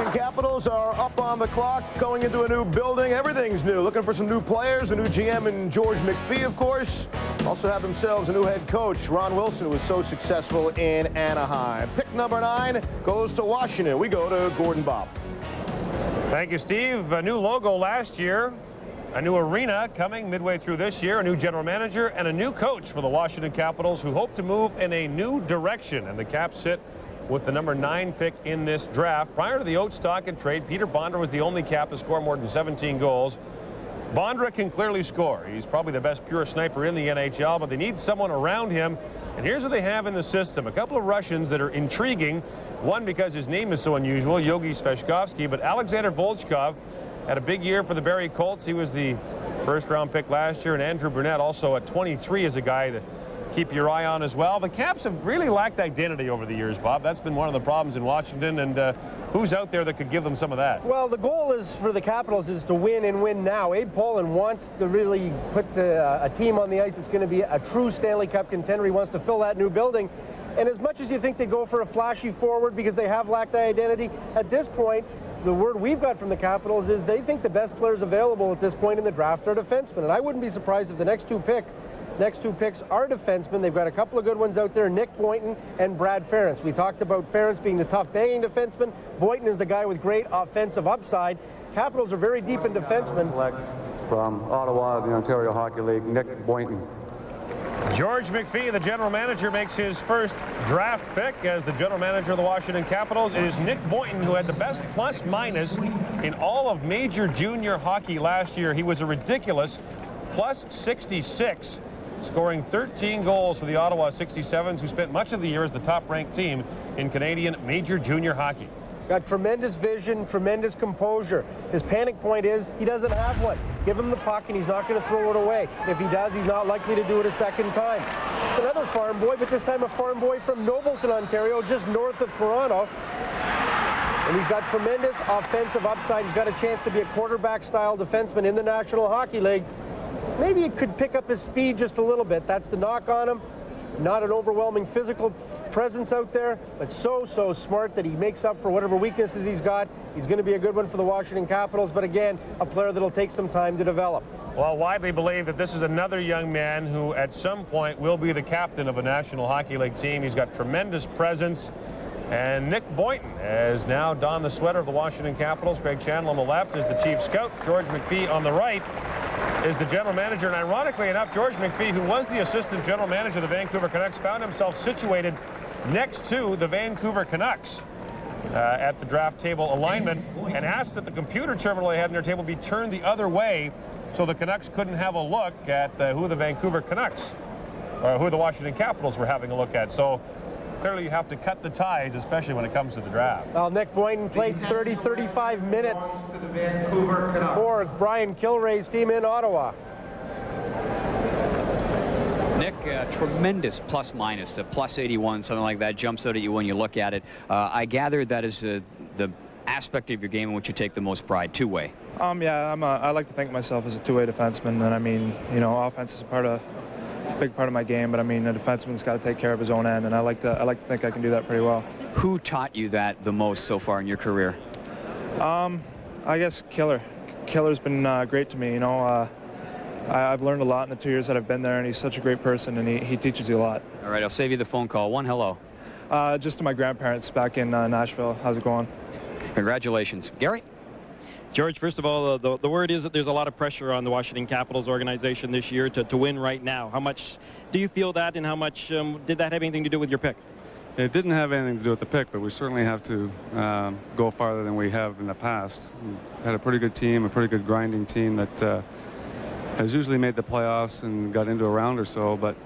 Washington Capitals are up on the clock, going into a new building. Everything's new. Looking for some new players, a new GM in George McPhee, of course. Also have themselves a new head coach, Ron Wilson, who was so successful in Anaheim. Pick number 9 goes to Washington. We go to Gordon Bob. Thank you, Steve. A new logo last year, a new arena coming midway through this year, a new general manager, and a new coach for the Washington Capitals, who hope to move in a new direction. And the Caps sit with the number 9 pick in this draft. Prior to the Oates stock and trade, Peter Bondra was the only Cap to score more than 17 goals. Bondra can clearly score. He's probably the best pure sniper in the NHL, but they need someone around him. And here's what they have in the system. A couple of Russians that are intriguing. One, because his name is so unusual, Yogi Sveshkovsky, but Alexander Volchkov had a big year for the Barrie Colts. He was the first-round pick last year, and Andrew Burnett also at 23 is a guy to keep your eye on as well. The Caps have really lacked identity over the years, Bob. That's been one of the problems in Washington, and who's out there that could give them some of that? Well, the goal is for the Capitals is to win and win now. Abe Pollin wants to really put a team on the ice that's going to be a true Stanley Cup contender. He wants to fill that new building. And as much as you think they go for a flashy forward because they have lacked identity, at this point, the word we've got from the Capitals is they think the best players available at this point in the draft are defensemen. And I wouldn't be surprised if the next two picks are defensemen. They've got a couple of good ones out there, Nick Boynton and Brad Ferentz. We talked about Ferentz being the tough banging defenseman. Boynton is the guy with great offensive upside. Capitals are very deep in defensemen. Select from Ottawa, the Ontario Hockey League, Nick Boynton. George McPhee, the general manager, makes his first draft pick as the general manager of the Washington Capitals. It is Nick Boynton, who had the best plus-minus in all of major junior hockey last year. He was a ridiculous plus 66, scoring 13 goals for the Ottawa 67s, who spent much of the year as the top-ranked team in Canadian major junior hockey. Got tremendous vision, tremendous composure. His panic point is he doesn't have one. Give him the puck and he's not going to throw it away. If he does, he's not likely to do it a second time. It's another farm boy, but this time a farm boy from Nobleton, Ontario, just north of Toronto. And he's got tremendous offensive upside. He's got a chance to be a quarterback-style defenseman in the National Hockey League. Maybe he could pick up his speed just a little bit. That's the knock on him. Not an overwhelming physical presence out there, but so smart that he makes up for whatever weaknesses he's got. He's going to be a good one for the Washington Capitals, but again, a player that'll take some time to develop. Well, widely believed that this is another young man who at some point will be the captain of a National Hockey League team. He's got tremendous presence. And Nick Boynton has now donned the sweater of the Washington Capitals. Greg Chandler on the left is the chief scout. George McPhee on the right is the general manager. And ironically enough, George McPhee, who was the assistant general manager of the Vancouver Canucks, found himself situated next to the Vancouver Canucks at the draft table alignment, and asked that the computer terminal they had on their table be turned the other way so the Canucks couldn't have a look at who the Vancouver Canucks, or who the Washington Capitals were having a look at. So clearly you have to cut the ties, especially when it comes to the draft. Well, Nick Boynton played 35 minutes for Brian Kilrea's team in Ottawa. Nick, tremendous plus-minus, a plus 81, something like that, jumps out at you when you look at it. I gather that is the aspect of your game in which you take the most pride, two-way. Yeah, I like to think of myself as a two-way defenseman, and I mean, you know, offense is a big part of my game, but I mean, a defenseman's got to take care of his own end, and I like to think I can do that pretty well. Who taught you that the most so far in your career? I guess Killer. Killer's been great to me, you know. I've learned a lot in the 2 years that I've been there, and he's such a great person, and he teaches you a lot. All right, I'll save you the phone call. One hello. Just to my grandparents back in Nashville. How's it going? Congratulations. Gary? George, first of all, the word is that there's a lot of pressure on the Washington Capitals organization this year to win right now. How much do you feel that, and how much did that have anything to do with your pick? It didn't have anything to do with the pick, but we certainly have to go farther than we have in the past. We had a pretty good team, a pretty good grinding team that has usually made the playoffs and got into a round or so, but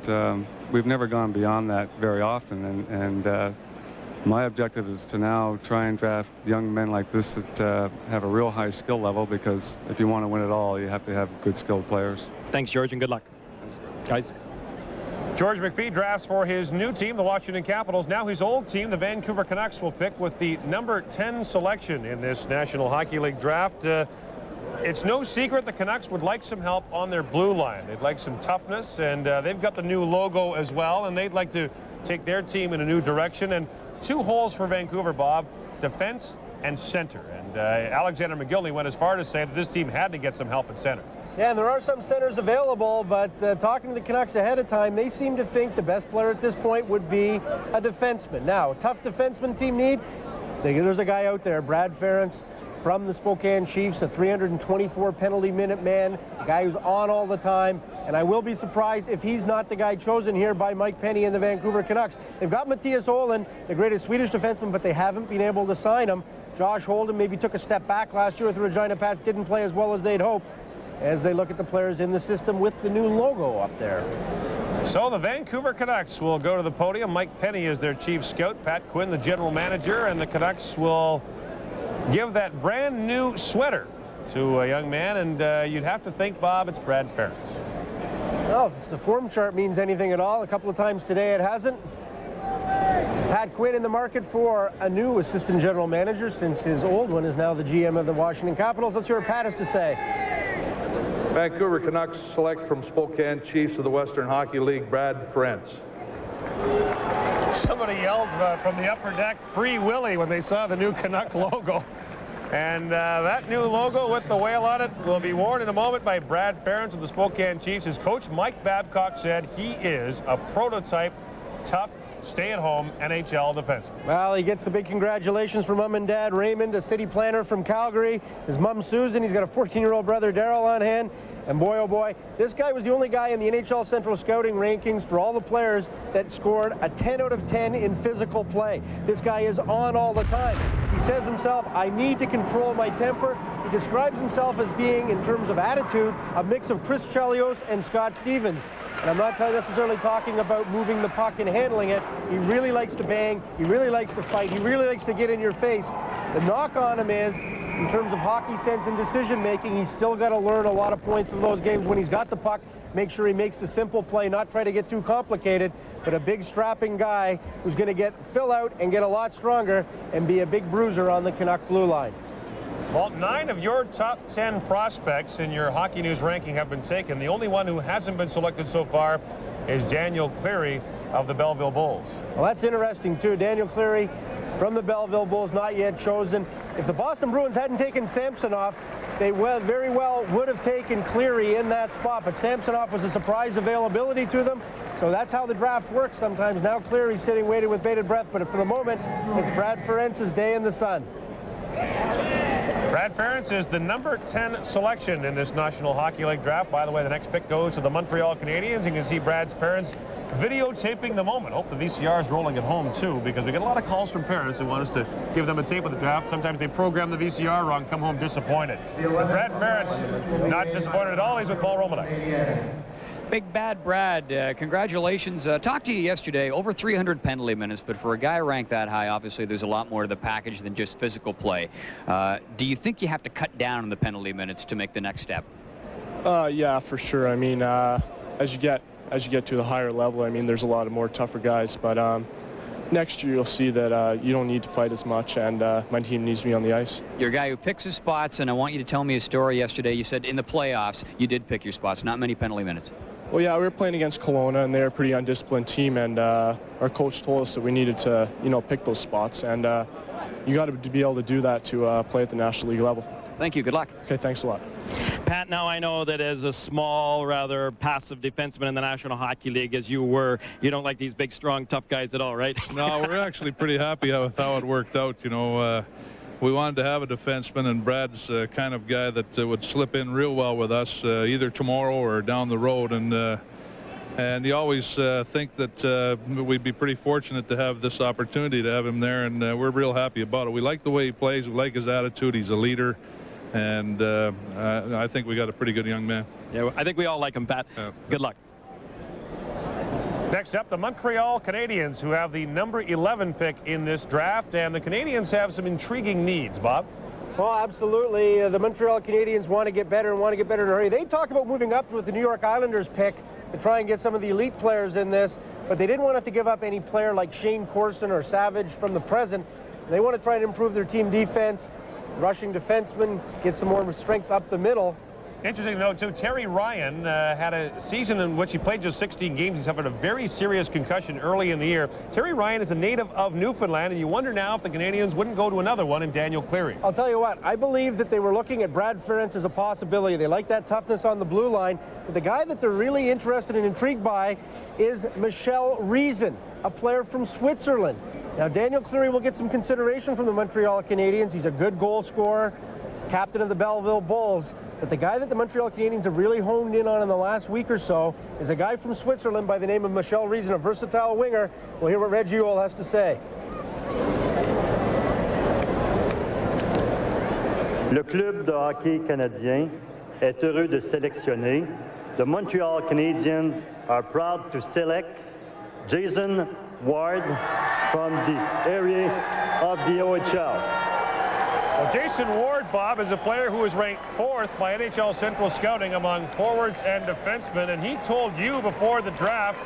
we've never gone beyond that very often. And my objective is to now try and draft young men like this that have a real high skill level, because if you want to win it all, you have to have good skilled players. Thanks, George, and good luck. Guys. George McPhee drafts for his new team, the Washington Capitals. Now his old team, the Vancouver Canucks, will pick with the number 10 selection in this National Hockey League draft. It's no secret the Canucks would like some help on their blue line. They'd like some toughness, and they've got the new logo as well, and they'd like to take their team in a new direction. And two holes for Vancouver, Bob: defense and center. And Alexander McGillney went as far to say that this team had to get some help at center. Yeah, and there are some centers available, but talking to the Canucks ahead of time, they seem to think the best player at this point would be a defenseman. Now, tough defenseman team need, there's a guy out there, Brad Ferentz, from the Spokane Chiefs, a 324 penalty minute man, a guy who's on all the time, and I will be surprised if he's not the guy chosen here by Mike Penny and the Vancouver Canucks. They've got Mattias Olin, the greatest Swedish defenseman, but they haven't been able to sign him. Josh Holden maybe took a step back last year with the Regina Pats, didn't play as well as they'd hoped, as they look at the players in the system with the new logo up there. So the Vancouver Canucks will go to the podium. Mike Penny is their chief scout, Pat Quinn the general manager, and the Canucks will give that brand new sweater to a young man, and you'd have to think, Bob, it's Brad Ferentz. Well, if the form chart means anything at all, a couple of times today it hasn't. Pat Quinn in the market for a new assistant general manager, since his old one is now the GM of the Washington Capitals. Let's hear what Pat has to say. Vancouver Canucks select from Spokane Chiefs of the Western Hockey League, Brad Ferentz. Somebody yelled from the upper deck, "Free Willy," when they saw the new Canuck logo. And that new logo with the whale on it will be worn in a moment by Brad Ferentz of the Spokane Chiefs. His coach, Mike Babcock, said he is a prototype, tough, stay-at-home NHL defenseman. Well, he gets the big congratulations from mom and dad. Raymond, a city planner from Calgary. His mom, Susan. He's got a 14-year-old brother, Daryl, on hand. And boy, oh boy, this guy was the only guy in the NHL Central Scouting rankings for all the players that scored a 10 out of 10 in physical play. This guy is on all the time. He says himself, I need to control my temper. He describes himself as being, in terms of attitude, a mix of Chris Chelios and Scott Stevens. And I'm not necessarily talking about moving the puck and handling it. He really likes to bang. He really likes to fight. He really likes to get in your face. The knock on him is, in terms of hockey sense and decision making, he's still got to learn a lot of points in those games when he's got the puck. Make sure he makes the simple play, not try to get too complicated, but a big strapping guy who's going to fill out and get a lot stronger and be a big bruiser on the Canuck blue line. Well, 9 of your top 10 prospects in your Hockey News ranking have been taken. The only one who hasn't been selected so far is Daniel Cleary of the Belleville Bulls. Well, that's interesting, too. Daniel Cleary from the Belleville Bulls, not yet chosen. If the Boston Bruins hadn't taken Samsonov, they very well would have taken Cleary in that spot, but Samsonov was a surprise availability to them. So that's how the draft works sometimes. Now Cleary's sitting waiting with bated breath, but for the moment, it's Brad Ferentz's day in the sun. Brad Ferentz is the number 10 selection in this National Hockey League draft. By the way, the next pick goes to the Montreal Canadiens. You can see Brad's parents videotaping the moment. Hope the VCR is rolling at home, too, because we get a lot of calls from parents who want us to give them a tape of the draft. Sometimes they program the VCR wrong, come home disappointed. But Brad Ferentz, not disappointed at all. He's with Paul Romanek. Big Bad Brad, congratulations. Talked to you yesterday, over 300 penalty minutes, but for a guy ranked that high, obviously there's a lot more to the package than just physical play. Do you think you have to cut down on the penalty minutes to make the next step? Yeah, for sure. I mean, as you get to the higher level, I mean, there's a lot of more tougher guys, but next year you'll see that you don't need to fight as much, and my team needs me on the ice. You're a guy who picks his spots, and I want you to tell me a story yesterday. You said in the playoffs you did pick your spots, not many penalty minutes. Well, yeah, we were playing against Kelowna, and they're a pretty undisciplined team, and our coach told us that we needed to, pick those spots, and you got to be able to do that to play at the National League level. Thank you. Good luck. Okay, thanks a lot. Pat, now I know that as a small, rather passive defenseman in the National Hockey League, as you were, you don't like these big, strong, tough guys at all, right? No, we're actually pretty happy with how it worked out. We wanted to have a defenseman, and Brad's kind of guy that would slip in real well with us, either tomorrow or down the road. And you always think that we'd be pretty fortunate to have this opportunity to have him there, and we're real happy about it. We like the way he plays. We like his attitude. He's a leader. And I think we got a pretty good young man. Yeah, I think we all like him, Pat. Good luck. Next up, the Montreal Canadiens, who have the number 11 pick in this draft. And the Canadiens have some intriguing needs, Bob. Well, absolutely. The Montreal Canadiens want to get better and want to get better in a hurry. They talked about moving up with the New York Islanders pick to try and get some of the elite players in this, but they didn't want to have to give up any player like Shane Corson or Savage from the present. They want to try and improve their team defense, rushing defensemen, get some more strength up the middle. Interesting note, too, Terry Ryan had a season in which he played just 16 games. He suffered a very serious concussion early in the year. Terry Ryan is a native of Newfoundland, and you wonder now if the Canadians wouldn't go to another one in Daniel Cleary. I'll tell you what, I believe that they were looking at Brad Ferentz as a possibility. They like that toughness on the blue line. But the guy that they're really interested and intrigued by is Michel Reason, a player from Switzerland. Now, Daniel Cleary will get some consideration from the Montreal Canadiens. He's a good goal scorer, captain of the Belleville Bulls. But the guy that the Montreal Canadiens have really honed in on in the last week or so is a guy from Switzerland by the name of Michel Reason, a versatile winger. We'll hear what Reggie Ohl has to say. Le club de hockey canadien est heureux de sélectionner. The Montreal Canadiens are proud to select Jason Ward from the area of the OHL. Well, Jason Ward, Bob, is a player who is ranked 4th by NHL Central Scouting among forwards and defensemen, and he told you before the draft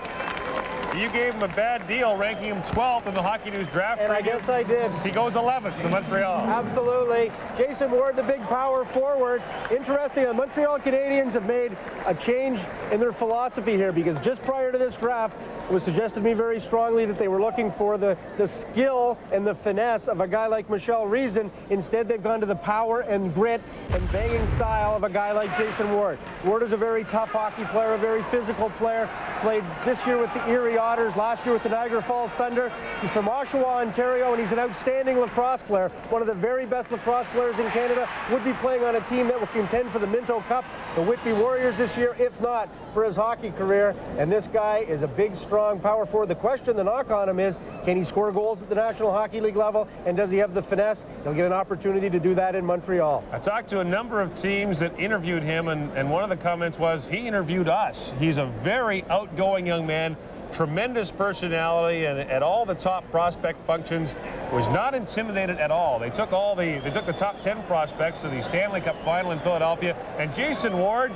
you gave him a bad deal, ranking him 12th in the Hockey News draft. And I guess I did. He goes 11th to Montreal. Absolutely. Jason Ward, the big power forward. Interesting, the Montreal Canadiens have made a change in their philosophy here, because just prior to this draft, it was suggested to me very strongly that they were looking for the skill and the finesse of a guy like Michel Reason. Instead, they've gone to the power and grit and banging style of a guy like Jason Ward. Ward is a very tough hockey player, a very physical player. He's played this year with the Erie Otters, last year with the Niagara Falls Thunder. He's from Oshawa, Ontario, and he's an outstanding lacrosse player. One of the very best lacrosse players in Canada. Would be playing on a team that will contend for the Minto Cup, the Whitby Warriors this year, if not for his hockey career. And this guy is a big, strong power forward. The question, the knock on him is, can he score goals at the National Hockey League level, and does he have the finesse? He'll get an opportunity to do that in Montreal. I talked to a number of teams that interviewed him, and one of the comments was, he interviewed us. He's a very outgoing young man, tremendous personality, and at all the top prospect functions was not intimidated at all. They took the top 10 prospects to the Stanley Cup final in Philadelphia, and Jason Ward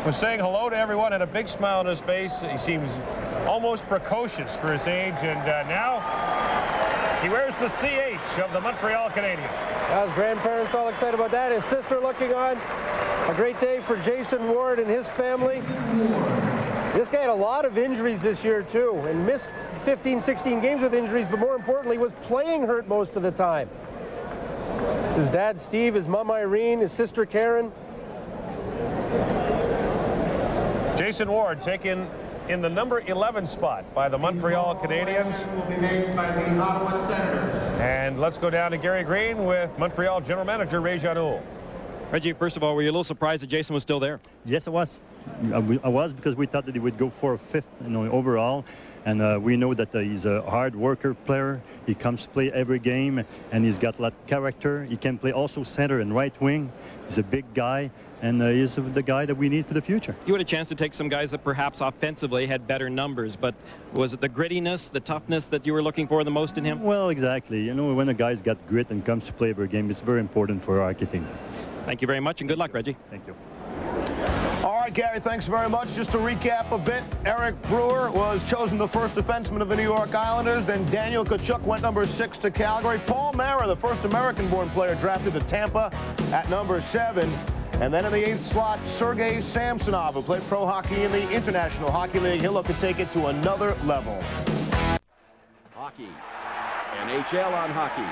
was saying hello to everyone, had a big smile on his face. He seems almost precocious for his age, and now he wears the CH of the Montreal Canadiens. His grandparents all excited about that. His sister looking on. A great day for Jason Ward and his family. This guy had a lot of injuries this year, too, and missed 15, 16 games with injuries, but more importantly, was playing hurt most of the time. It's his dad, Steve, his mom, Irene, his sister, Karen. Jason Ward taken in the number 11 spot by the Montreal Canadiens. And let's go down to Gary Green with Montreal General Manager Réjean Houle. Reggie, first of all, were you a little surprised that Jason was still there? Yes, I was. I was, because we thought that he would go for a 5th, overall. And we know that he's a hard worker player. He comes to play every game, and he's got a lot of character. He can play also center and right wing. He's a big guy, and he's the guy that we need for the future. You had a chance to take some guys that perhaps offensively had better numbers, but was it the grittiness, the toughness that you were looking for the most in him? Well, exactly. When a guy's got grit and comes to play every game, it's very important for our hockey team. Thank you very much, and good luck, Reggie. Thank you. All right, Gary, thanks very much. Just to recap a bit, Eric Brewer was chosen the first defenseman of the New York Islanders. Then Daniel Tkachuk went number 6 to Calgary. Paul Mara, the first American-born player, drafted to Tampa at number 7. And then in the 8th slot, Sergei Samsonov, who played pro hockey in the International Hockey League. He'll look to take it to another level. Hockey. NHL on hockey.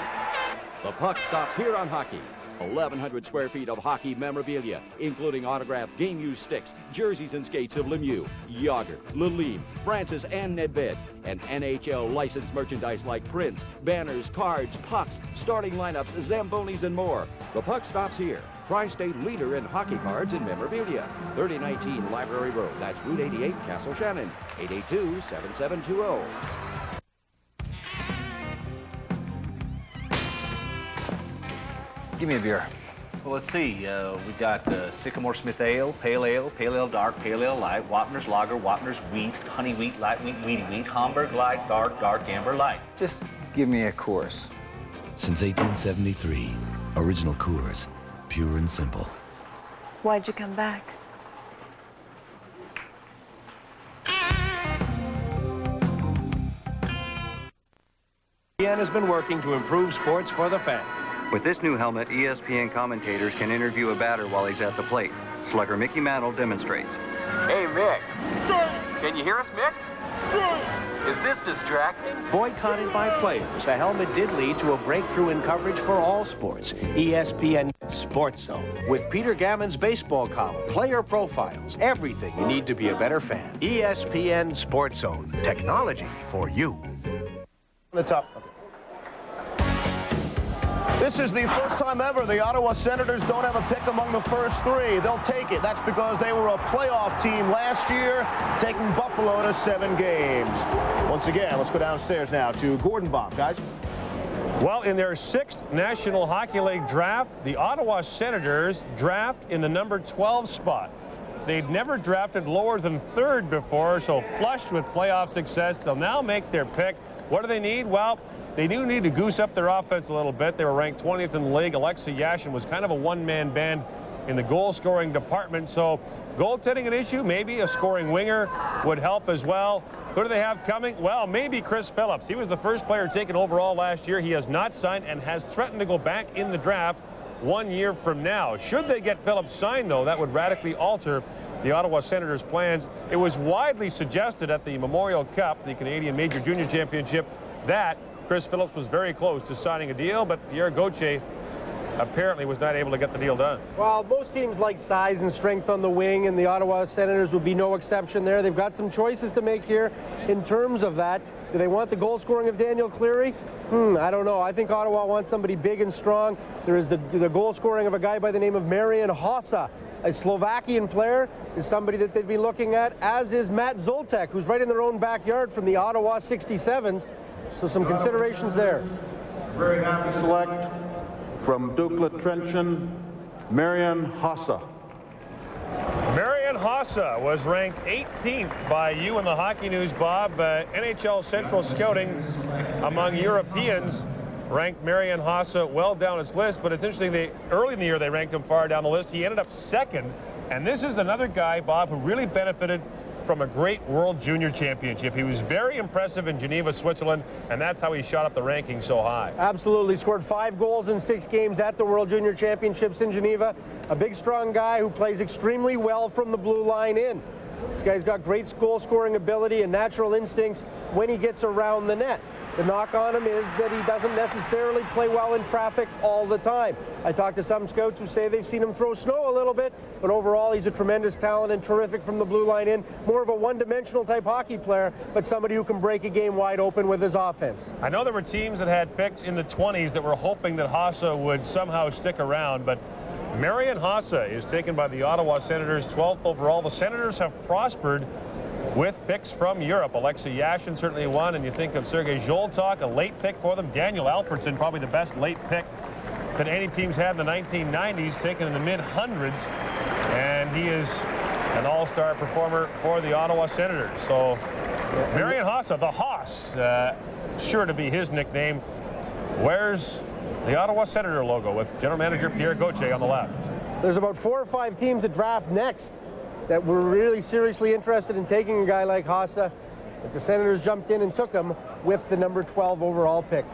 The puck stops here on hockey. 1,100 square feet of hockey memorabilia, including autographed game-used sticks, jerseys and skates of Lemieux, Yager, Lalime, Francis, and Nedved, and NHL licensed merchandise like prints, banners, cards, pucks, starting lineups, Zambonis, and more. The puck stops here. Tri-State leader in hockey cards and memorabilia. 3019 Library Road. That's Route 88, Castle Shannon. 882-7720. Give me a beer. Well, let's see. We got Sycamore Smith Ale, Pale Ale Dark, Pale Ale Light, Wapner's Lager, Wapner's Wheat, Honey Wheat, Light Wheat, Weedy Wheat, Hamburg Light, Dark, Amber Light. Just give me a Coors. Since 1873, original Coors, pure and simple. Why'd you come back? ESPN has been working to improve sports for the fan. With this new helmet, ESPN commentators can interview a batter while he's at the plate. Slugger Mickey Mantle demonstrates. Hey, Mick. Can you hear us, Mick? Is this distracting? Boycotted by players, the helmet did lead to a breakthrough in coverage for all sports. ESPN Sports Zone with Peter Gammon's baseball column, player profiles, everything you need to be a better fan. ESPN Sports Zone, technology for you. The top. This is the first time ever the Ottawa Senators don't have a pick among the first three. They'll take it. That's because they were a playoff team last year, taking Buffalo to 7 games. Once again, let's go downstairs now to Gordon Bob, guys. Well, in their 6th National Hockey League draft, the Ottawa Senators draft in the number 12 spot. They'd never drafted lower than 3rd before, so flush with playoff success. They'll now make their pick. What do they need? Well, they do need to goose up their offense a little bit. They were ranked 20th in the league. Alexei Yashin was kind of a one-man band in the goal-scoring department. So goaltending an issue, maybe a scoring winger would help as well. Who do they have coming? Well, maybe Chris Phillips. He was the first player taken overall last year. He has not signed and has threatened to go back in the draft 1 year from now. Should they get Phillips signed, though, that would radically alter the Ottawa Senators' plans. It was widely suggested at the Memorial Cup, the Canadian Major Junior Championship, that Chris Phillips was very close to signing a deal, but Pierre Gauthier apparently was not able to get the deal done. Well, most teams like size and strength on the wing, and the Ottawa Senators would be no exception there. They've got some choices to make here in terms of that. Do they want the goal scoring of Daniel Cleary? I don't know. I think Ottawa wants somebody big and strong. There is the goal scoring of a guy by the name of Marian Hossa, a Slovakian player, is somebody that they'd be looking at, as is Matt Zoltek, who's right in their own backyard from the Ottawa 67s. So some considerations there. Very happy select from Dukla Trenchon, Marian Hossa. Marian Hossa was ranked 18th by you in the Hockey News, Bob. NHL Central Scouting among Europeans ranked Marian Hossa well down its list, but it's interesting, early in the year they ranked him far down the list. He ended up 2nd, and this is another guy, Bob, who really benefited from a great World Junior Championship. He was very impressive in Geneva, Switzerland, and that's how he shot up the ranking so high. Absolutely. Scored 5 goals in 6 games at the World Junior Championships in Geneva. A big, strong guy who plays extremely well from the blue line in. This guy's got great goal-scoring ability and natural instincts when he gets around the net. The knock on him is that he doesn't necessarily play well in traffic all the time. I talked to some scouts who say they've seen him throw snow a little bit, but overall he's a tremendous talent and terrific from the blue line in. More of a one-dimensional type hockey player, but somebody who can break a game wide open with his offense. I know there were teams that had picks in the 20s that were hoping that Hossa would somehow stick around, but Marian Hossa is taken by the Ottawa Senators 12th overall. The Senators have prospered with picks from Europe. Alexei Yashin certainly one, and you think of Sergei Zoltok, a late pick for them. Daniel Alfredsson, probably the best late pick that any teams had in the 1990s, taken in the mid-hundreds, and he is an all-star performer for the Ottawa Senators. So Marian Hossa, the Hoss, sure to be his nickname, wears the Ottawa Senator logo with general manager Pierre Gauthier on the left. There's about 4 or 5 teams to draft next that were really seriously interested in taking a guy like Hossa, but the Senators jumped in and took him with the number 12 overall pick.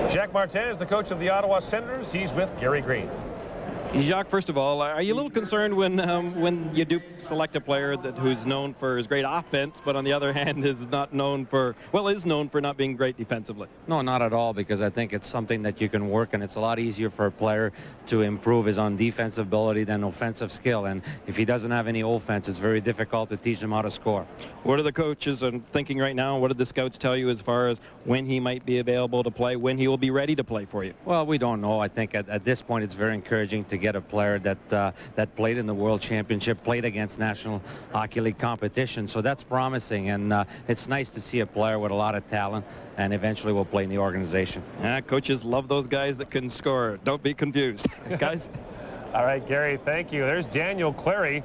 Jacques Martin is the coach of the Ottawa Senators. He's with Gary Green. Jacques, first of all, are you a little concerned when you do select a player who's known for his great offense, but on the other hand is known for not being great defensively? No, not at all, because I think it's something that you can work, and it's a lot easier for a player to improve his own defensive ability than offensive skill. And if he doesn't have any offense, it's very difficult to teach him how to score. What are the coaches thinking right now? What did the scouts tell you as far as when he might be available to play, when he will be ready to play for you? Well, we don't know. I think at this point it's very encouraging to get a player that played in the World Championship, played against National Hockey League competition. So that's promising, and it's nice to see a player with a lot of talent and eventually will play in the organization. Coaches love those guys that can score. Don't be confused. Guys. All right, Gary, thank you. There's Daniel Cleary,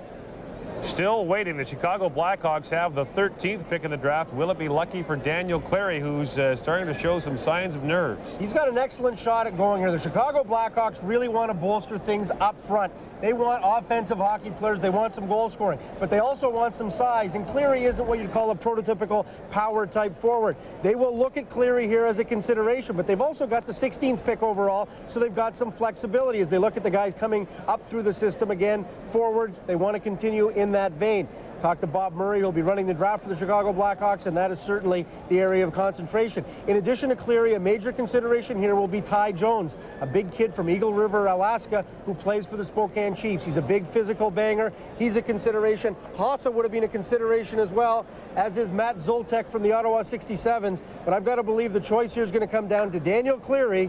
Still waiting. The Chicago Blackhawks have the 13th pick in the draft. Will it be lucky for Daniel Cleary, who's starting to show some signs of nerves? He's got an excellent shot at going here. The Chicago Blackhawks really want to bolster things up front. They want offensive hockey players. They want some goal scoring, but they also want some size. And Cleary isn't what you'd call a prototypical power type forward. They will look at Cleary here as a consideration, but they've also got the 16th pick overall, so they've got some flexibility as they look at the guys coming up through the system again. Forwards, they want to continue in that vein. Talk to Bob Murray, who'll be running the draft for the Chicago Blackhawks, and that is certainly the area of concentration. In addition to Cleary, a major consideration here will be Ty Jones, a big kid from Eagle River, Alaska, who plays for the Spokane Chiefs. He's a big physical banger. He's a consideration. Hossa would have been a consideration as well, as is Matt Zoltek from the Ottawa 67s. But I've got to believe the choice here is going to come down to Daniel Cleary,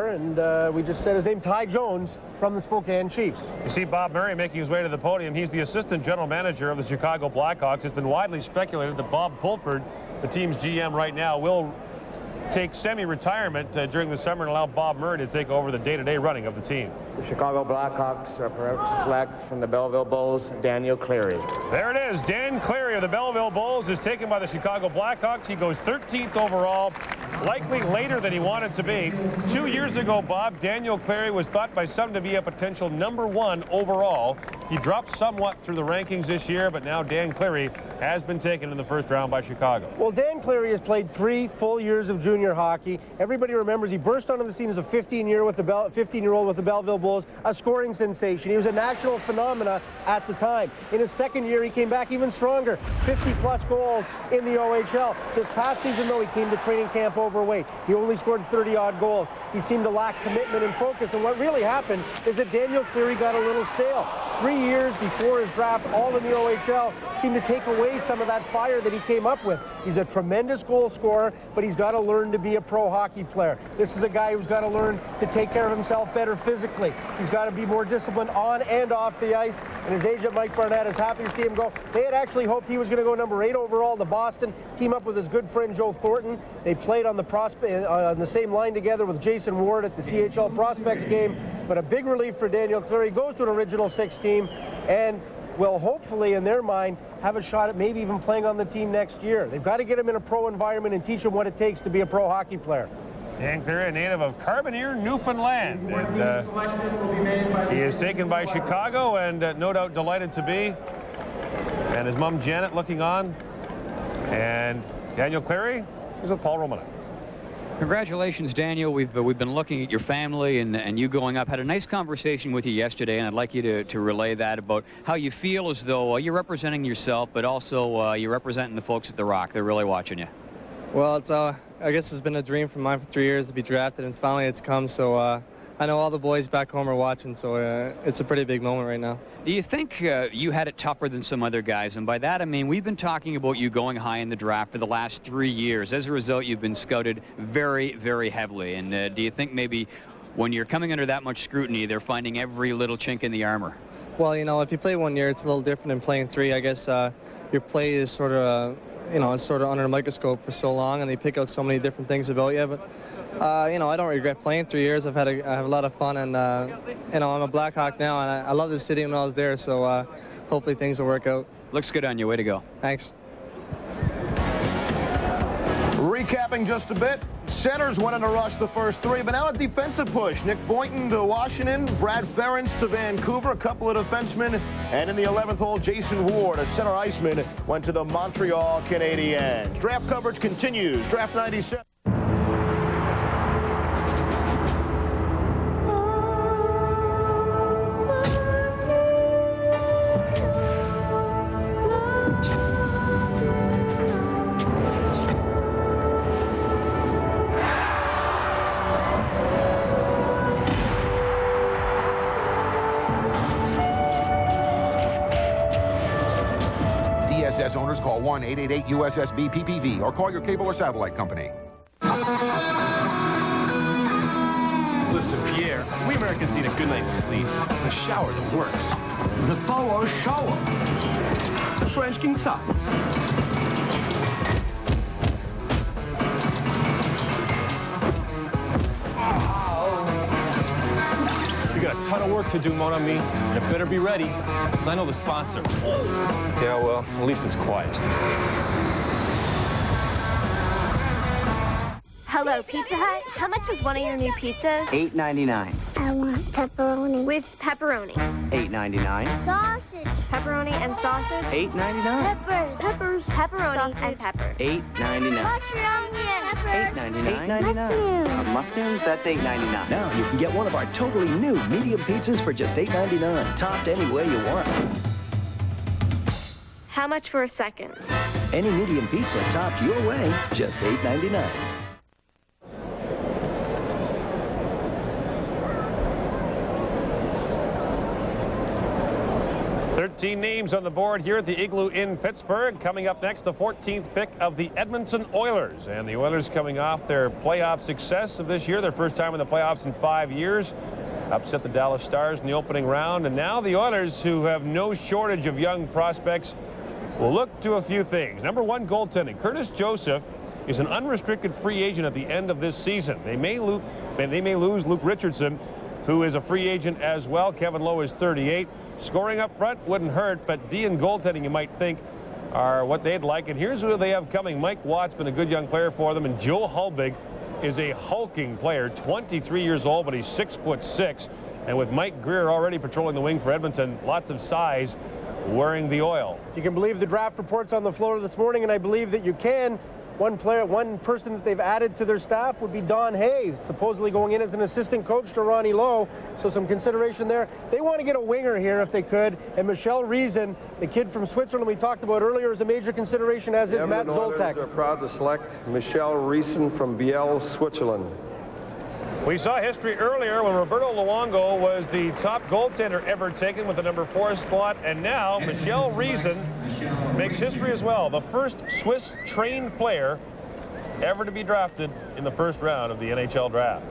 and we just said his name, Ty Jones from the Spokane Chiefs. You see Bob Murray making his way to the podium. He's the assistant general manager of the Chicago Blackhawks. It's been widely speculated that Bob Pulford, the team's GM right now, will take semi-retirement during the summer and allow Bob Murray to take over the day-to-day running of the team. The Chicago Blackhawks are proud to select from the Belleville Bulls, Daniel Cleary. There it is. Dan Cleary of the Belleville Bulls is taken by the Chicago Blackhawks. He goes 13th overall, likely later than he wanted to be. 2 years ago, Bob, Daniel Cleary was thought by some to be a potential #1 overall. He dropped somewhat through the rankings this year, but now Dan Cleary has been taken in the first round by Chicago. Well, Dan Cleary has played 3 full years of junior hockey. Everybody remembers he burst onto the scene as a 15-year-old with the Belleville Bulls, a scoring sensation. He was a national phenomena at the time. In his second year, he came back even stronger, 50-plus goals in the OHL. This past season, though, he came to training camp overweight. He only scored 30-odd goals. He seemed to lack commitment and focus, and what really happened is that Daniel Cleary got a little stale. 3 years before his draft, all in the OHL, seemed to take away some of that fire that he came up with. He's a tremendous goal scorer, but he's got to learn to be a pro hockey player. This is a guy who's got to learn to take care of himself better physically. He's got to be more disciplined on and off the ice, and his agent Mike Barnett is happy to see him go. They had actually hoped he was going to go #8 overall to Boston, team up with his good friend Joe Thornton. They played on the same line together with Jason Ward at the CHL Prospects game, but a big relief for Daniel Cleary. Goes to an Original 6 team and will hopefully, in their mind, have a shot at maybe even playing on the team next year. They've got to get him in a pro environment and teach him what it takes to be a pro hockey player. Dan Cleary, a native of Carbonear, Newfoundland. And, he is taken by Chicago and no doubt delighted to be. And his mom Janet looking on. And Daniel Cleary is with Paul Romanek. Congratulations, Daniel. We've been looking at your family and you growing up. Had a nice conversation with you yesterday, and I'd like you to relay that about how you feel as though you're representing yourself, but also you're representing the folks at the Rock. They're really watching you. Well, it's I guess it's been a dream for mine for 3 years to be drafted, and finally it's come. So I know all the boys back home are watching, so it's a pretty big moment right now. Do you think you had it tougher than some other guys? And by that, I mean, we've been talking about you going high in the draft for the last 3 years. As a result, you've been scouted very, very heavily. And do you think maybe when you're coming under that much scrutiny, they're finding every little chink in the armor? Well, you know, if you play 1 year, it's a little different than playing 3. I guess your play is sort of, you know, it's sort of under a microscope for so long, and they pick out so many different things about you. But you know, I don't regret playing 3 years. I have a lot of fun, and you know, I'm a Blackhawk now, and I love the city when I was there. So hopefully things will work out. Looks good on you. Way to go. Thanks. Recapping just a bit, centers went in a rush the first 3, but now a defensive push. Nick Boynton to Washington, Brad Ferentz to Vancouver, a couple of defensemen, and in the 11th hole, Jason Ward, a center iceman, went to the Montreal Canadiens. Draft coverage continues. Draft 97. DSS owners call 1-888-USSB-PPV or call your cable or satellite company. Listen, Pierre, we Americans need a good night's sleep. A shower that works. The power shower. French king size. You got a ton of work work to do, mon ami, and it better be ready, because I know the sponsor. Yeah, well, at least it's quiet. Hello, Pizza Hut. How much is one of your new pizzas? $8.99. I want pepperoni. With pepperoni. $8.99. Sausage. Pepperoni and sausage. $8.99. Peppers. Pepperoni sausage. And pepper. $8.99. Mushroom. Pepper. $8.99. Mushrooms. Mushrooms, that's $8.99. Now you can get one of our totally new medium pizzas for just $8.99. Topped any way you want. How much for a second? Any medium pizza topped your way, just $8.99. 13 names on the board here at the Igloo in Pittsburgh. Coming up next, the 14th pick of the Edmonton Oilers. And the Oilers coming off their playoff success of this year, their first time in the playoffs in 5 years. Upset the Dallas Stars in the opening round. And now the Oilers, who have no shortage of young prospects, will look to a few things. Number one, goaltending. Curtis Joseph is an unrestricted free agent at the end of this season. They may lose Luke Richardson, who is a free agent as well. Kevin Lowe is 38. Scoring up front wouldn't hurt, but D and goaltending, you might think, are what they'd like. And here's who they have coming. Mike Watt's been a good young player for them, and Joe Hulbig is a hulking player, 23 years old, but he's 6'6". And with Mike Greer already patrolling the wing for Edmonton, lots of size, wearing the oil. You can believe the draft reports on the floor this morning, and I believe that you can. One person that they've added to their staff would be Don Hay, supposedly going in as an assistant coach to Ronnie Lowe. So some consideration there. They want to get a winger here if they could. And Michel Reason, the kid from Switzerland we talked about earlier, is a major consideration, as is Matt Zoltak. Are proud to select Michel Reason from Biel, Switzerland. We saw history earlier when Roberto Luongo was the top goaltender ever taken with the number 4 slot, and now Michel Reason makes history as well. The first Swiss-trained player ever to be drafted in the first round of the NHL draft.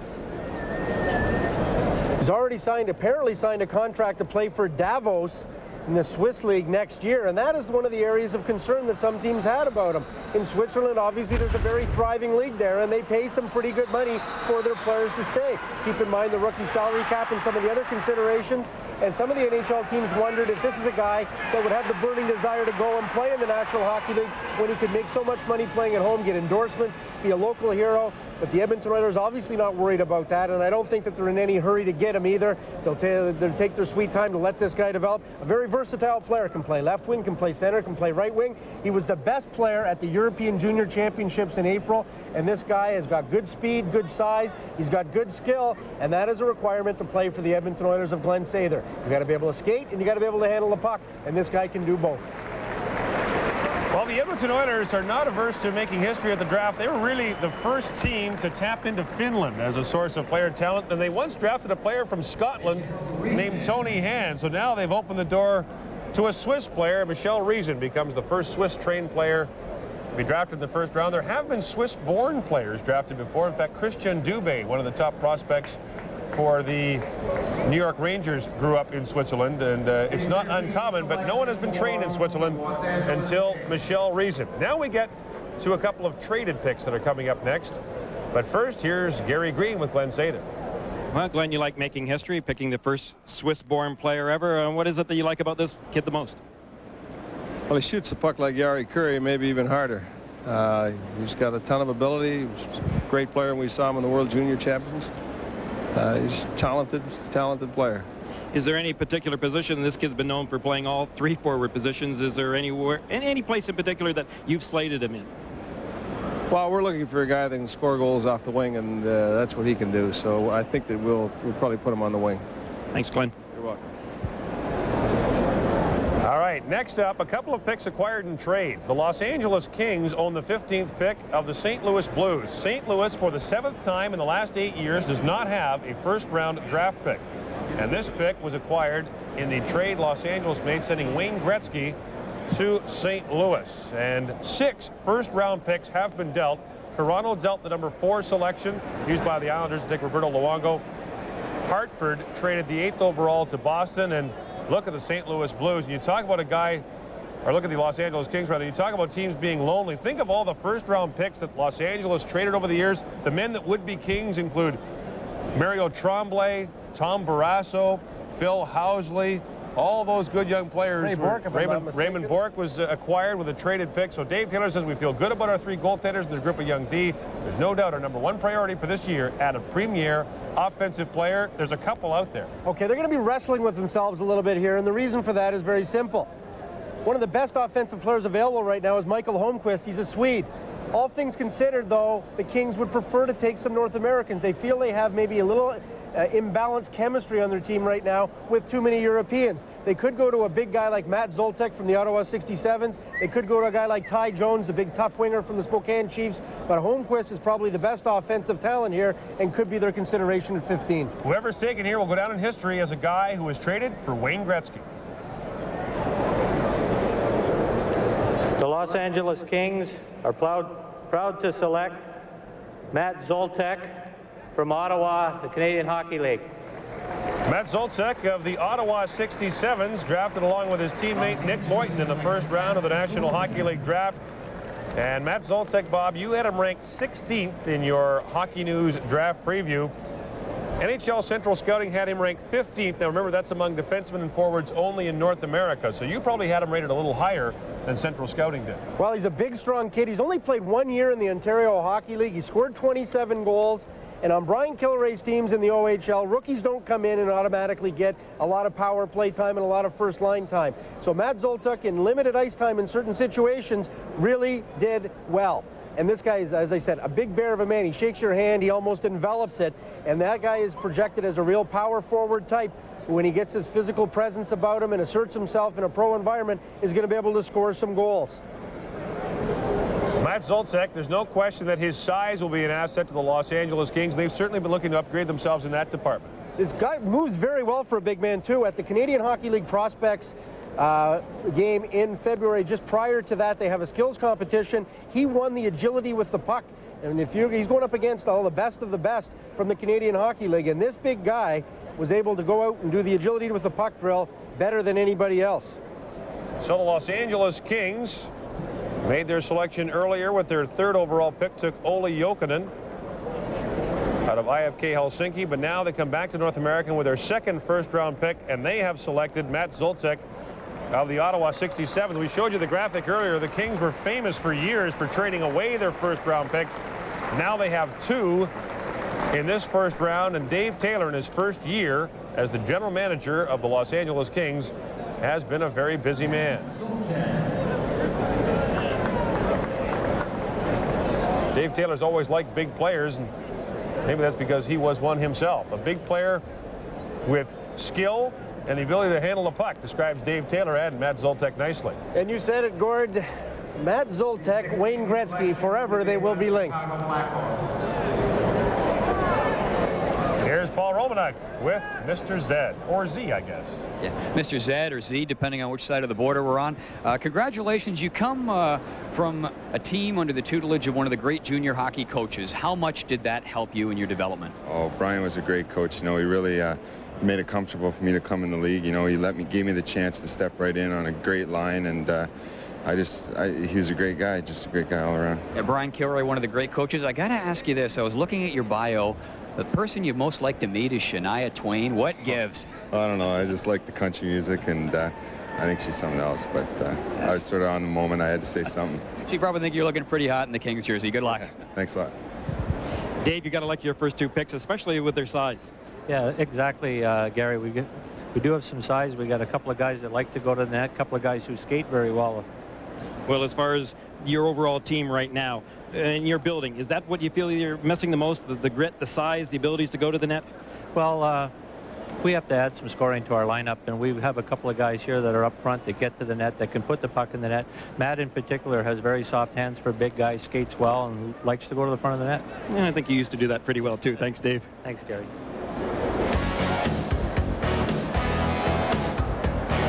He's already apparently signed a contract to play for Davos in the Swiss League next year, and that is one of the areas of concern that some teams had about him. In Switzerland, obviously, there's a very thriving league there, and they pay some pretty good money for their players to stay. Keep in mind the rookie salary cap and some of the other considerations, and some of the NHL teams wondered if this is a guy that would have the burning desire to go and play in the National Hockey League when he could make so much money playing at home, get endorsements, be a local hero. But the Edmonton Oilers obviously not worried about that, and I don't think that they're in any hurry to get him either. They'll take their sweet time to let this guy develop. A very versatile player, can play left wing, can play center, can play right wing. He was the best player at the European Junior Championships in April, and this guy has got good speed, good size, he's got good skill, and that is a requirement to play for the Edmonton Oilers of Glenn Sather. You got to be able to skate, and you got to be able to handle the puck, and this guy can do both. Well, the Edmonton Oilers are not averse to making history at the draft. They were really the first team to tap into Finland as a source of player talent, and they once drafted a player from Scotland named Tony Hand. So now they've opened the door to a Swiss player. Michel Reason becomes the first Swiss-trained player to be drafted in the first round. There have been Swiss-born players drafted before. In fact, Christian Dubé, one of the top prospects for the New York Rangers, grew up in Switzerland, and it's not uncommon, but no one has been trained in Switzerland until Michel Reason. Now we get to a couple of traded picks that are coming up next. But first, here's Gary Green with Glenn Sather. Well, Glenn, you like making history, picking the first Swiss-born player ever. And what is it that you like about this kid the most? Well, he shoots the puck like Jari Kurri, maybe even harder. He's got a ton of ability. He was a great player when we saw him in the World Junior Champions. He's a talented player. Is there any particular position? This kid's been known for playing all 3 forward positions. Is there any place in particular that you've slated him in? Well, we're looking for a guy that can score goals off the wing, and that's what he can do. So I think that we'll probably put him on the wing. Thanks, Glenn. You're welcome. All right, next up, a couple of picks acquired in trades. The Los Angeles Kings own the 15th pick of the St. Louis Blues. St. Louis, for the 7th time in the last 8 years, does not have a first-round draft pick. And this pick was acquired in the trade Los Angeles made, sending Wayne Gretzky to St. Louis. And 6 first-round picks have been dealt. Toronto dealt the number 4 selection used by the Islanders to take Roberto Luongo. Hartford traded the 8th overall to Boston, and look at the St. Louis Blues, and you talk about a guy, or look at the Los Angeles Kings, rather, you talk about teams being lonely. Think of all the first-round picks that Los Angeles traded over the years. The men that would be Kings include Mario Tremblay, Tom Barrasso, Phil Housley, all those good young players. Raymond Bourque was acquired with a traded pick. So Dave Taylor says we feel good about our 3 goaltenders and their group of young D. There's no doubt our #1 priority for this year, add a premier offensive player. There's a couple out there. Okay, they're going to be wrestling with themselves a little bit here, and the reason for that is very simple. One of the best offensive players available right now is Michael Holmqvist. He's a Swede. All things considered, though, the Kings would prefer to take some North Americans. They feel they have maybe a little imbalanced chemistry on their team right now with too many Europeans. They could go to a big guy like Matt Zoltek from the Ottawa 67s. They could go to a guy like Ty Jones, the big tough winger from the Spokane Chiefs. But Holmqvist is probably the best offensive talent here and could be their consideration at 15. Whoever's taken here will go down in history as a guy who was traded for Wayne Gretzky. The Los Angeles Kings are proud to select Matt Zoltek from Ottawa, the Canadian Hockey League. Matt Zoltek of the Ottawa 67s, drafted along with his teammate Nick Boynton in the first round of the National Hockey League draft. And Matt Zoltek, Bob, you had him ranked 16th in your Hockey News draft preview. NHL Central Scouting had him ranked 15th. Now remember, that's among defensemen and forwards only in North America. So you probably had him rated a little higher than Central Scouting did. Well, he's a big, strong kid. He's only played 1 year in the Ontario Hockey League. He scored 27 goals. And on Brian Kilrea's teams in the OHL, rookies don't come in and automatically get a lot of power play time and a lot of first line time. So Matt Zoltek, in limited ice time in certain situations, really did well. And this guy is, as I said, a big bear of a man. He shakes your hand, he almost envelops it. And that guy is projected as a real power forward type. When he gets his physical presence about him and asserts himself in a pro environment, is going to be able to score some goals. Matt Zoltek, there's no question that his size will be an asset to the Los Angeles Kings. They've certainly been looking to upgrade themselves in that department. This guy moves very well for a big man, too. At the Canadian Hockey League Prospects game in February, just prior to that, they have a skills competition. He won the agility with the puck. And he's going up against all the best of the best from the Canadian Hockey League. And this big guy was able to go out and do the agility with the puck drill better than anybody else. So the Los Angeles Kings made their selection earlier with their 3rd overall pick, took Olli Jokinen out of IFK Helsinki, but now they come back to North America with their 2nd first-round pick, and they have selected Matt Zoltek of the Ottawa 67s. We showed you the graphic earlier. The Kings were famous for years for trading away their first-round picks. Now they have 2 in this first round, and Dave Taylor, in his first year as the general manager of the Los Angeles Kings, has been a very busy man. Dave Taylor's always liked big players, and maybe that's because he was one himself. A big player with skill and the ability to handle the puck describes Dave Taylor and Matt Zoltek nicely. And you said it, Gord. Matt Zoltek, Wayne Gretzky, forever they will be linked. Here's Paul Romanek with Mr. Z, or Z, I guess. Yeah, Mr. Z or Z, depending on which side of the border we're on. Congratulations. You come from a team under the tutelage of one of the great junior hockey coaches. How much did that help you in your development? Oh, Brian was a great coach. You know, he really made it comfortable for me to come in the league. You know, he gave me the chance to step right in on a great line, and he was a great guy, just a great guy all around. Yeah, Brian Kilrea, one of the great coaches. I got to ask you this. I was looking at your bio. The person you'd most like to meet is Shania Twain. What gives? I don't know. I just like the country music, and I think she's something else. But I was sort of on the moment. I had to say something. She probably think you're looking pretty hot in the Kings jersey. Good luck. Thanks a lot. Dave, you got to like your first 2 picks, especially with their size. Yeah, exactly, Gary. We do have some size. We got a couple of guys that like to go to the net, a couple of guys who skate very well. Well, as far as your overall team right now and your building, is that what you feel you're missing the most? The grit, the size, the abilities to go to the net? Well, we have to add some scoring to our lineup, and we have a couple of guys here that are up front that get to the net, that can put the puck in the net. Matt, in particular, has very soft hands for big guys, skates well, and likes to go to the front of the net. And I think you used to do that pretty well, too. Thanks, Dave. Thanks, Gary.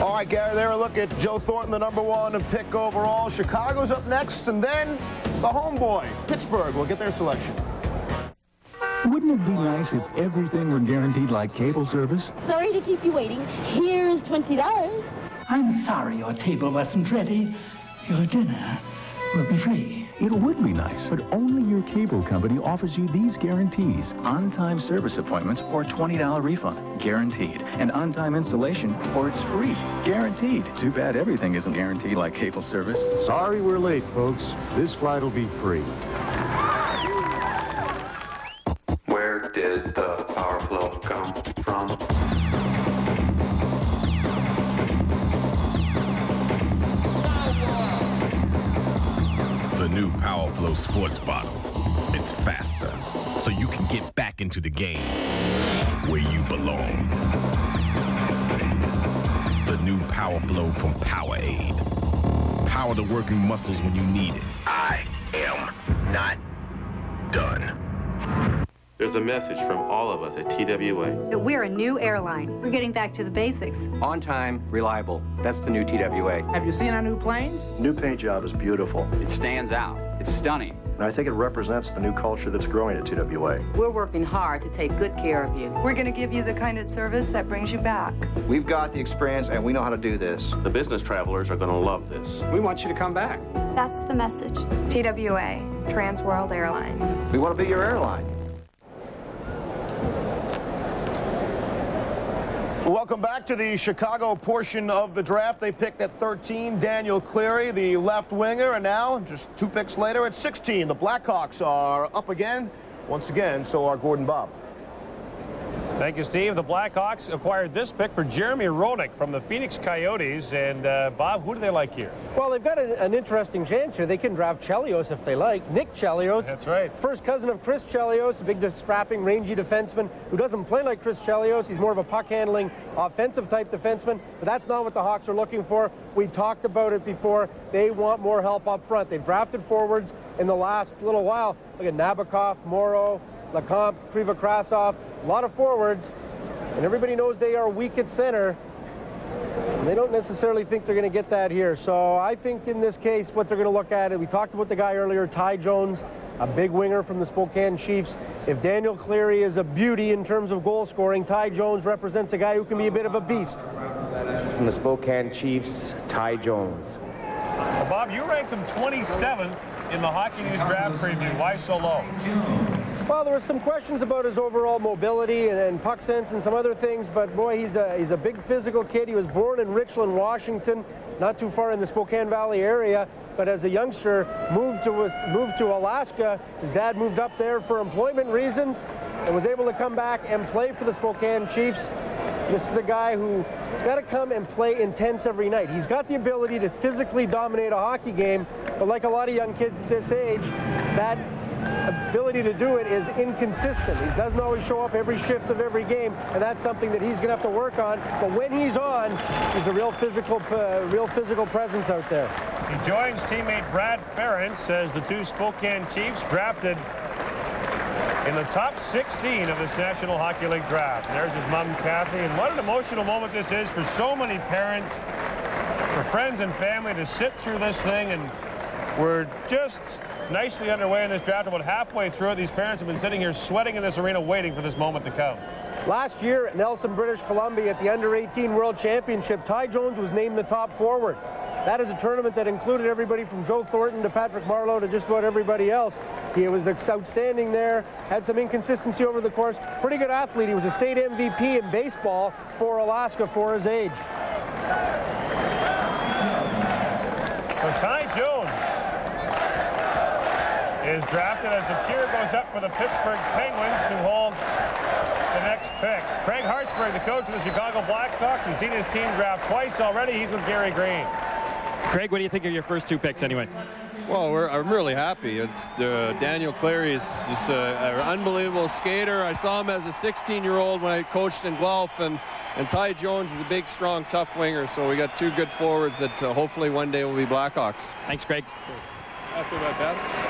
All right, Gary, there a look at Joe Thornton, the #1 pick overall. Chicago's up next, and then the homeboy, Pittsburgh, will get their selection. Wouldn't it be nice if everything were guaranteed like cable service? Sorry to keep you waiting. Here's $20. I'm sorry your table wasn't ready. Your dinner will be free. It would be nice, but only your cable company offers you these guarantees. On-time service appointments or $20 refund. Guaranteed. And on-time installation or it's free. Guaranteed. Too bad everything isn't guaranteed like cable service. Sorry we're late, folks. This flight will be free. Where did the power flow come from? The new Power Flow sports bottle. It's faster, so you can get back into the game where you belong. The new Power Flow from Powerade. Power the working muscles when you need it. I am not done. There's a message from all of us at TWA. That we're a new airline. We're getting back to the basics. On time, reliable. That's the new TWA. Have you seen our new planes? New paint job is beautiful. It stands out. It's stunning. And I think it represents the new culture that's growing at TWA. We're working hard to take good care of you. We're going to give you the kind of service that brings you back. We've got the experience and we know how to do this. The business travelers are going to love this. We want you to come back. That's the message. TWA, Trans World Airlines. We want to be your airline. Welcome back to the Chicago portion of the draft. They picked at 13, Daniel Cleary, the left winger, and now, just 2 picks later, at 16, the Blackhawks are up again. Once again, so are Gordon Bob. Thank you, Steve. The Blackhawks acquired this pick for Jeremy Roenick from the Phoenix Coyotes. And, Bob, who do they like here? Well, they've got an interesting chance here. They can draft Chelios if they like. Nick Chelios. That's right. First cousin of Chris Chelios, a big, strapping, rangy defenseman who doesn't play like Chris Chelios. He's more of a puck-handling, offensive-type defenseman. But that's not what the Hawks are looking for. We talked about it before. They want more help up front. They've drafted forwards in the last little while. Look at Nabokov, Morrow, Lecomte, Krivokrasov, a lot of forwards, and everybody knows they are weak at center. And they don't necessarily think they're going to get that here. So I think in this case, what they're going to look at, we talked about the guy earlier, Ty Jones, a big winger from the Spokane Chiefs. If Daniel Cleary is a beauty in terms of goal scoring, Ty Jones represents a guy who can be a bit of a beast. From the Spokane Chiefs, Ty Jones. Well, Bob, you ranked him 27th in the Hockey News draft preview. Why so low? Well, there were some questions about his overall mobility and puck sense and some other things, but boy, he's a big physical kid. He was born in Richland, Washington, not too far in the Spokane Valley area, but as a youngster moved to Alaska. His dad moved up there for employment reasons and was able to come back and play for the Spokane Chiefs. This is the guy who's got to come and play intense every night. He's got the ability to physically dominate a hockey game, but like a lot of young kids at this age, that ability to do it is inconsistent. He doesn't always show up every shift of every game, and that's something that he's going to have to work on. But when he's on, he's a real physical presence out there. He joins teammate Brad Ferentz as the two Spokane Chiefs drafted in the top 16 of this National Hockey League draft. And there's his mom, Kathy. And what an emotional moment this is for so many parents, for friends and family to sit through this thing. And we're just nicely underway in this draft. About halfway through it, these parents have been sitting here sweating in this arena waiting for this moment to come. Last year at Nelson, British Columbia at the Under-18 World Championship, Ty Jones was named the top forward. That is a tournament that included everybody from Joe Thornton to Patrick Marleau to just about everybody else. He was outstanding there, had some inconsistency over the course. Pretty good athlete. He was a state MVP in baseball for Alaska for his age. So Ty Jones is drafted as the cheer goes up for the Pittsburgh Penguins, who hold the next pick. Craig Hartsburg, the coach of the Chicago Blackhawks, has seen his team draft twice already. He's with Gary Green. Craig, what do you think of your first 2 picks anyway? Well, I'm really happy. It's Daniel Cleary is just an unbelievable skater. I saw him as a 16-year-old when I coached in Guelph, and Ty Jones is a big, strong, tough winger. So we got 2 good forwards that hopefully one day will be Blackhawks. Thanks, Craig.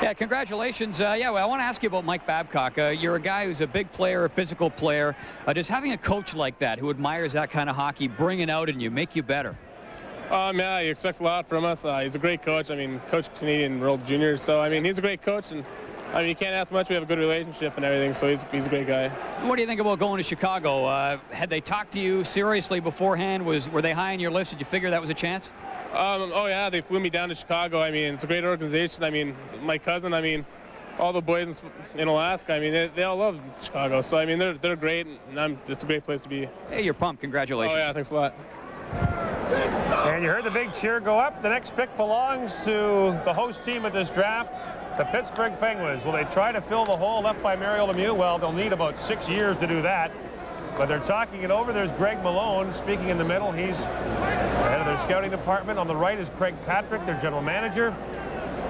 Yeah, congratulations. Well, I want to ask you about Mike Babcock. You're a guy who's a big player, a physical player. Does having a coach like that who admires that kind of hockey bring it out in you, make you better? Yeah, he expects a lot from us. He's a great coach. I mean, coached Canadian World Juniors, so I mean, he's a great coach, and I mean, you can't ask much. We have a good relationship and everything, so he's a great guy. What do you think about going to Chicago? Had they talked to you seriously beforehand? Were they high on your list? Did you figure that was a chance? Oh, yeah, they flew me down to Chicago. I mean, it's a great organization. I mean, my cousin, I mean, all the boys in Alaska, I mean, they all love Chicago. So, I mean, they're great, and it's a great place to be. Hey, you're pumped. Congratulations. Oh, yeah, thanks a lot. And you heard the big cheer go up. The next pick belongs to the host team at this draft, the Pittsburgh Penguins. Will they try to fill the hole left by Mario Lemieux? Well, they'll need about 6 years to do that. But they're talking it over. There's Greg Malone speaking in the middle. He's the head of their scouting department. On the right is Craig Patrick, their general manager.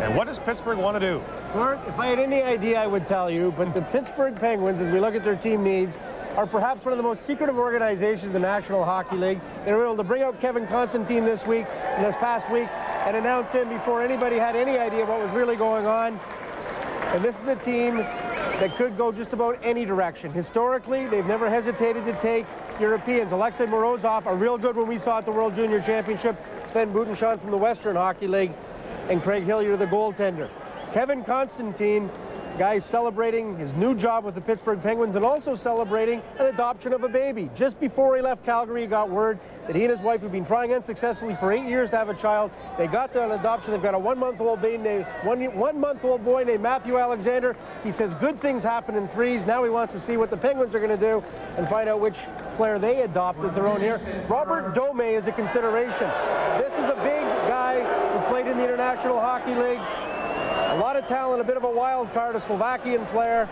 And what does Pittsburgh want to do? Gord, if I had any idea, I would tell you. But the Pittsburgh Penguins, as we look at their team needs, are perhaps one of the most secretive organizations in the National Hockey League. They were able to bring out Kevin Constantine this past week, and announce him before anybody had any idea what was really going on. And this is a team that could go just about any direction. Historically, they've never hesitated to take Europeans. Alexei Morozov, a real good one we saw at the World Junior Championship. Sven Butenschon from the Western Hockey League, and Craig Hillier, the goaltender. Kevin Constantine, guy celebrating his new job with the Pittsburgh Penguins and also celebrating an adoption of a baby. Just before he left Calgary, he got word that he and his wife have been trying unsuccessfully for 8 years to have a child. They got an adoption. They've got a one-month-old boy named Matthew Alexander. He says good things happen in threes. Now he wants to see what the Penguins are going to do and find out which player they adopt as their own here. Robert Dome is a consideration. This is a big guy who played in the International Hockey League. A lot of talent, a bit of a wild card, a Slovakian player.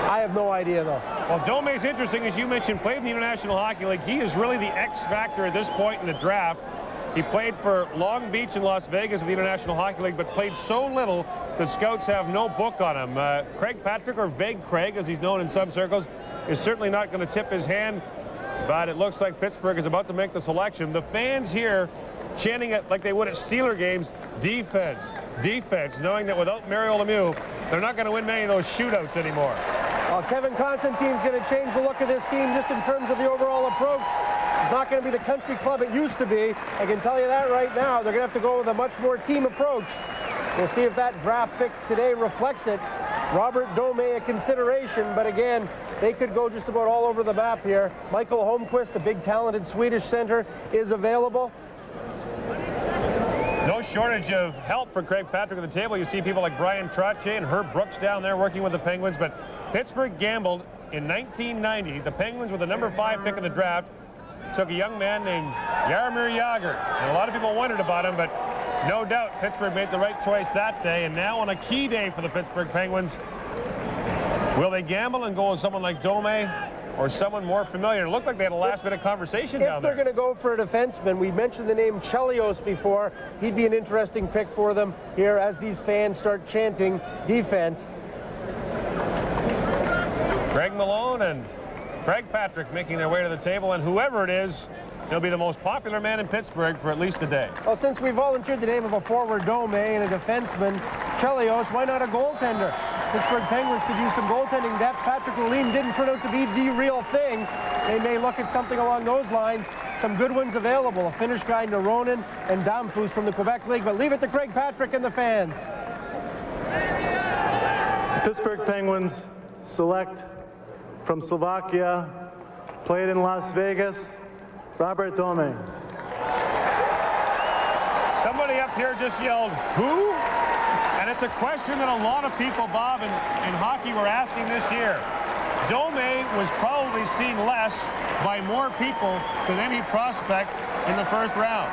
I have no idea, though. Well, Dome's interesting, as you mentioned, played in the International Hockey League. He is really the X factor at this point in the draft. He played for Long Beach and Las Vegas in the International Hockey League, but played so little that scouts have no book on him. Craig Patrick, or Vague Craig, as he's known in some circles, is certainly not going to tip his hand, but it looks like Pittsburgh is about to make the selection. The fans here chanting it like they would at Steeler games, defense, defense, knowing that without Mario Lemieux, they're not going to win many of those shootouts anymore. Well, Kevin Constantine's going to change the look of this team just in terms of the overall approach. It's not going to be the country club it used to be. I can tell you that right now. They're going to have to go with a much more team approach. We'll see if that draft pick today reflects it. Robert Dome, a consideration, but again, they could go just about all over the map here. Michael Holmquist, a big talented Swedish center, is available. No shortage of help for Craig Patrick at the table. You see people like Brian Trottier and Herb Brooks down there working with the Penguins, but Pittsburgh gambled in 1990. The Penguins, with the number 5 pick in the draft, took a young man named Jaromir Jagr. And a lot of people wondered about him, but no doubt Pittsburgh made the right choice that day. And now on a key day for the Pittsburgh Penguins, will they gamble and go with someone like Dome or someone more familiar? It looked like they had a last-minute conversation down there. If they're going to go for a defenseman, we mentioned the name Chelios before. He'd be an interesting pick for them here as these fans start chanting defense. Greg Malone and Craig Patrick making their way to the table, and whoever it is, he'll be the most popular man in Pittsburgh for at least a day. Well, since we volunteered the name of a forward Dome and a defenseman, Chelios, why not a goaltender? Pittsburgh Penguins could use some goaltending depth. Patrick Lalime didn't turn out to be the real thing. They may look at something along those lines. Some good ones available. A Finnish guy, Noronen, and Damfus from the Quebec League. But leave it to Craig Patrick and the fans. The Pittsburgh Penguins select from Slovakia, played in Las Vegas, Robert Dome. Somebody up here just yelled, who? And it's a question that a lot of people, Bob, in hockey were asking this year. Dome was probably seen less by more people than any prospect in the first round.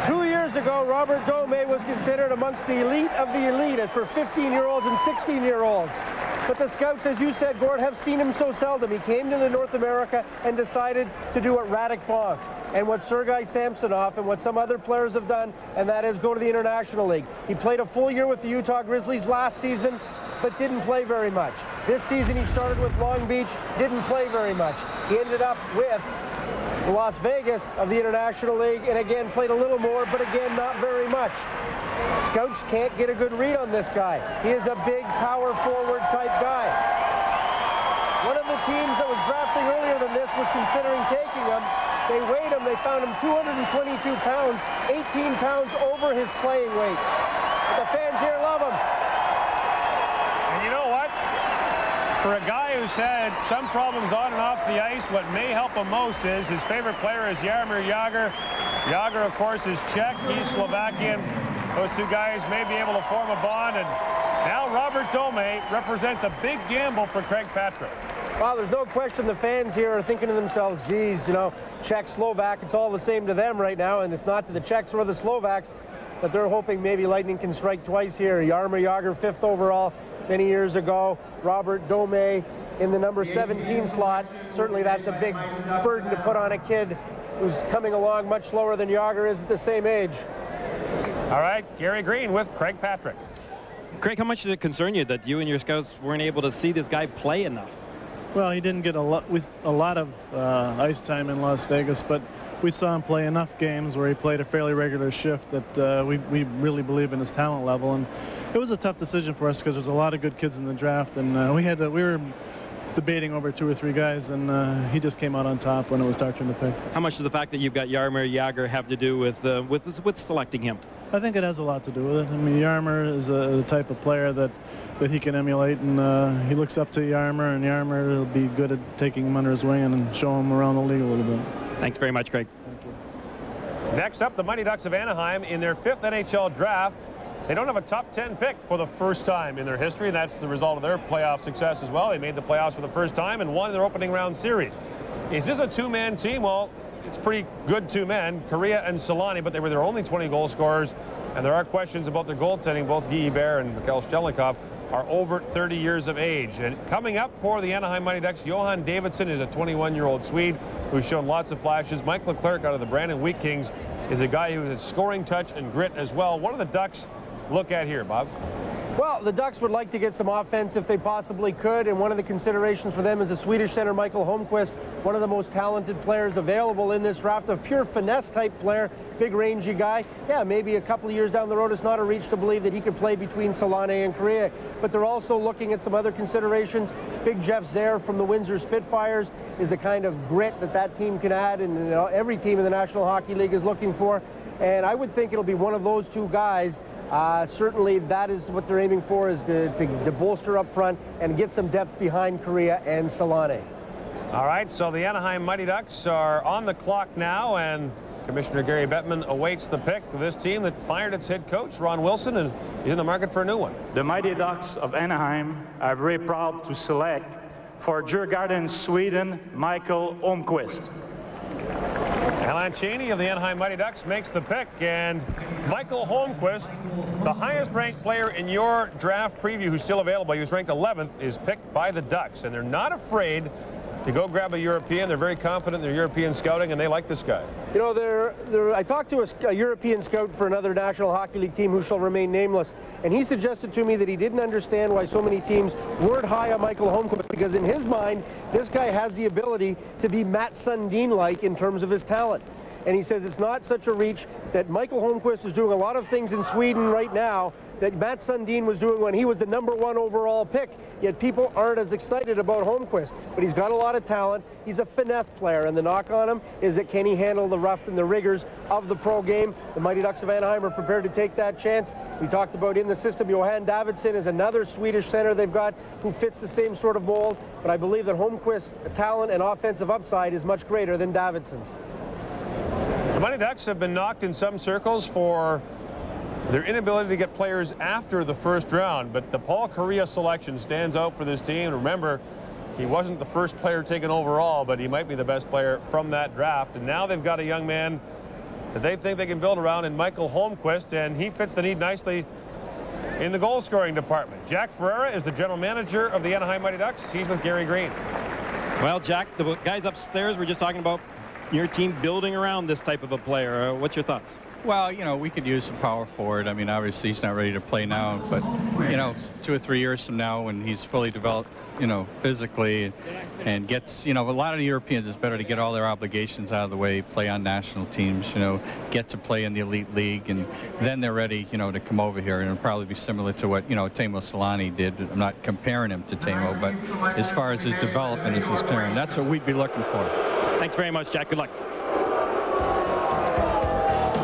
2 years ago, Robert Dome was considered amongst the elite of the elite as for 15-year-olds and 16-year-olds. But the scouts, as you said, Gord, have seen him so seldom. He came to North America and decided to do what Radek Bonk and what Sergei Samsonov and what some other players have done, and that is go to the International League. He played a full year with the Utah Grizzlies last season, but didn't play very much. This season he started with Long Beach, didn't play very much. He ended up with Las Vegas of the International League, and again played a little more, but again not very much. Scouts can't get a good read on this guy. He is a big power forward type guy. One of the teams that was drafting earlier than this was considering taking him. They weighed him, they found him 222 pounds, 18 pounds over his playing weight. But the fans here love him. And you know what? For a guy who's had some problems on and off the ice, what may help him most is his favorite player is Jaromir Jagr. Jágr, of course, is Czech. He's Slovakian. Those two guys may be able to form a bond. And now Robert Dome represents a big gamble for Craig Patrick. Well, there's no question the fans here are thinking to themselves, geez, you know, Czech, Slovak, it's all the same to them right now, and it's not to the Czechs or the Slovaks, but they're hoping maybe lightning can strike twice here. Jaromír Jágr, 5th overall many years ago. Robert Dome in the number 17 slot. Certainly that's a big burden to put on a kid who's coming along much slower than Jágr is at the same age. All right, Gary Green with Craig Patrick. Craig, how much did it concern you that you and your scouts weren't able to see this guy play enough? Well, he didn't get a lot of ice time in Las Vegas, but we saw him play enough games where he played a fairly regular shift that we really believe in his talent level. And it was a tough decision for us because there's a lot of good kids in the draft, and we were debating over 2 or 3 guys, and he just came out on top when it was our turn to pick. How much does the fact that you've got Jaromír Jágr have to do with selecting him? I think it has a lot to do with it. I mean, Jaromír is the type of player that he can emulate, and he looks up to Jaromír, and Jaromír will be good at taking him under his wing and show him around the league a little bit. Thanks very much, Craig. Thank you. Next up, the Mighty Ducks of Anaheim in their 5th NHL draft. They don't have a top 10 pick for the first time in their history, and that's the result of their playoff success as well. They made the playoffs for the first time and won their opening round series. Is this a two-man team? Well, it's pretty good 2 men, Correa and Solani, but they were their only 20 goal scorers, and there are questions about their goaltending. Both Guy Hebert and Mikhail Stelnikov are over 30 years of age. And coming up for the Anaheim Mighty Ducks, Johan Davidsson is a 21-year-old Swede who's shown lots of flashes. Mike Leclerc out of the Brandon Wheat Kings is a guy who has scoring touch and grit as well. What do the Ducks look at here, Bob? Well, the Ducks would like to get some offense if they possibly could, and one of the considerations for them is the Swedish center Michael Holmqvist, one of the most talented players available in this draft, a pure finesse type player, big rangy guy. Yeah, maybe a couple of years down the road it's not a reach to believe that he could play between Solani and Correa, but they're also looking at some other considerations. Big Jeff Zaire from the Windsor Spitfires is the kind of grit that team can add, and every team in the National Hockey League is looking for, and I would think it'll be one of those 2 guys. Certainly that is what they're aiming for, is to bolster up front and get some depth behind Correa and Solani. All right, so the Anaheim Mighty Ducks are on the clock now, and Commissioner Gary Bettman awaits the pick of this team that fired its head coach, Ron Wilson, and is in the market for a new one. The Mighty Ducks of Anaheim are very proud to select for Djurgården, Sweden, Michael Holmqvist. Alan Cheney of the Anaheim Mighty Ducks makes the pick, and Michael Holmqvist, the highest-ranked player in your draft preview who's still available, he was ranked 11th, is picked by the Ducks, and they're not afraid to go grab a European. They're very confident in their European scouting, and they like this guy. You know, I talked to a European scout for another National Hockey League team who shall remain nameless, and he suggested to me that he didn't understand why so many teams weren't high on Michael Holmqvist, because in his mind, this guy has the ability to be Matt Sundin-like in terms of his talent. And he says it's not such a reach, that Michael Holmqvist is doing a lot of things in Sweden right now that Matt Sundin was doing when he was the #1 overall pick, yet people aren't as excited about Holmqvist. But he's got a lot of talent. He's a finesse player, and the knock on him is that can he handle the rough and the rigors of the pro game? The Mighty Ducks of Anaheim are prepared to take that chance. We talked about in the system, Johan Davidsson is another Swedish center they've got who fits the same sort of mold, but I believe that Holmqvist's talent and offensive upside is much greater than Davidsson's. The Mighty Ducks have been knocked in some circles for their inability to get players after the first round, but the Paul Correa selection stands out for this team. Remember, he wasn't the first player taken overall, but he might be the best player from that draft. And now they've got a young man that they think they can build around in Michael Holmqvist, and he fits the need nicely in the goal-scoring department. Jack Ferreira is the general manager of the Anaheim Mighty Ducks. He's with Gary Green. Well, Jack, the guys upstairs were just talking about your team building around this type of a player. What's your thoughts? Well, you know, we could use some power forward. I mean, obviously he's not ready to play now, but, you know, 2 or 3 years from now when he's fully developed, you know, physically and gets, you know, a lot of the Europeans, it's better to get all their obligations out of the way, play on national teams, you know, get to play in the elite league, and then they're ready, you know, to come over here. And it'll probably be similar to what, you know, Teemu Solani did. I'm not comparing him to Teemu, but as far as his development is concerned, that's what we'd be looking for. Thanks very much, Jack. Good luck.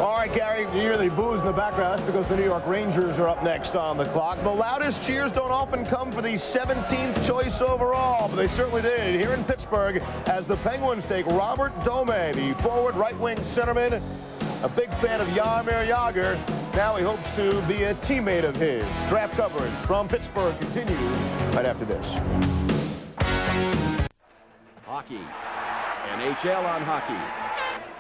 All right, Gary, you hear the boos in the background. That's because the New York Rangers are up next on the clock. The loudest cheers don't often come for the 17th choice overall, but they certainly did here in Pittsburgh as the Penguins take Robert Dome, the forward right-wing centerman a big fan of Jaromir Jagr. Now he hopes to be a teammate of his. Draft coverage from Pittsburgh continues right after this. Hockey. NHL on hockey.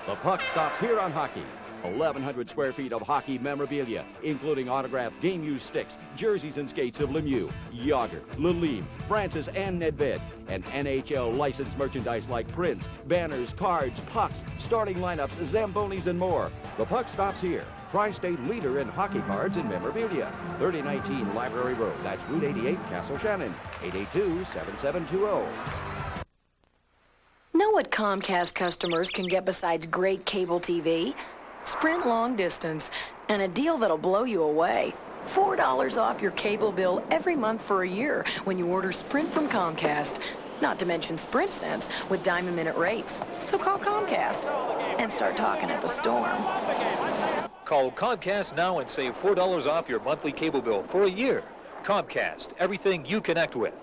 The puck stops here on hockey. 1,100 square feet of hockey memorabilia, including autographed game-used sticks, jerseys and skates of Lemieux, Jagr, Lalime, Francis, and Nedved, and NHL licensed merchandise like prints, banners, cards, pucks, starting lineups, Zambonis, and more. The puck stops here. Tri-State leader in hockey cards and memorabilia. 3019 Library Road. That's Route 88, Castle Shannon. 882-7720. Know what Comcast customers can get besides great cable TV? Sprint long distance, and a deal that'll blow you away. $4 off your cable bill every month for a year when you order Sprint from Comcast. Not to mention Sprint Cents with Diamond Minute rates. So call Comcast and start talking up a storm. Call Comcast now and save $4 off your monthly cable bill for a year. Comcast, everything you connect with.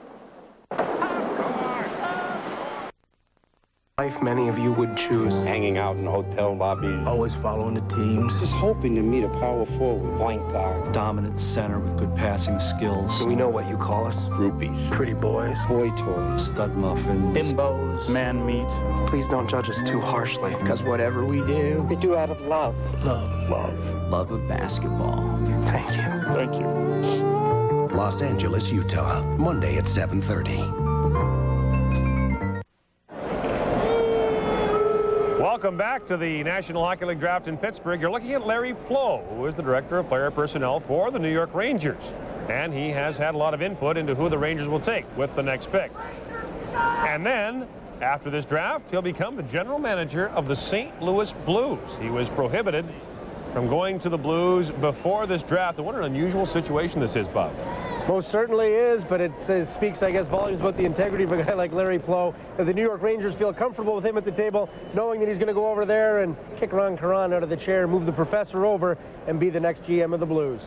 Life many of you would choose. Hanging out in hotel lobbies. Always following the teams. Just hoping to meet a power forward. Point guard. Dominant center with good passing skills. We know what you call us. Groupies. Pretty boys. Boy toys. Stud muffins. Bimbos. Man meat. Please don't judge us too harshly. Because whatever we do, We do out of love. love. Love of basketball. Thank you. Thank you. Los Angeles, Utah, Monday at 7:30. Welcome back to the National Hockey League Draft in Pittsburgh. You're looking at Larry Plow, who is the Director of Player Personnel for the New York Rangers. And he has had a lot of input into who the Rangers will take with the next pick. And then, after this draft, he'll become the General Manager of the St. Louis Blues. He was prohibited from going to the Blues before this draft. And what an unusual situation this is, Bob. Most certainly is, but it speaks, I guess, volumes about the integrity of a guy like Larry Plow, that the New York Rangers feel comfortable with him at the table, knowing that he's going to go over there and kick Ron Caron out of the chair, move the professor over, and be the next GM of the Blues.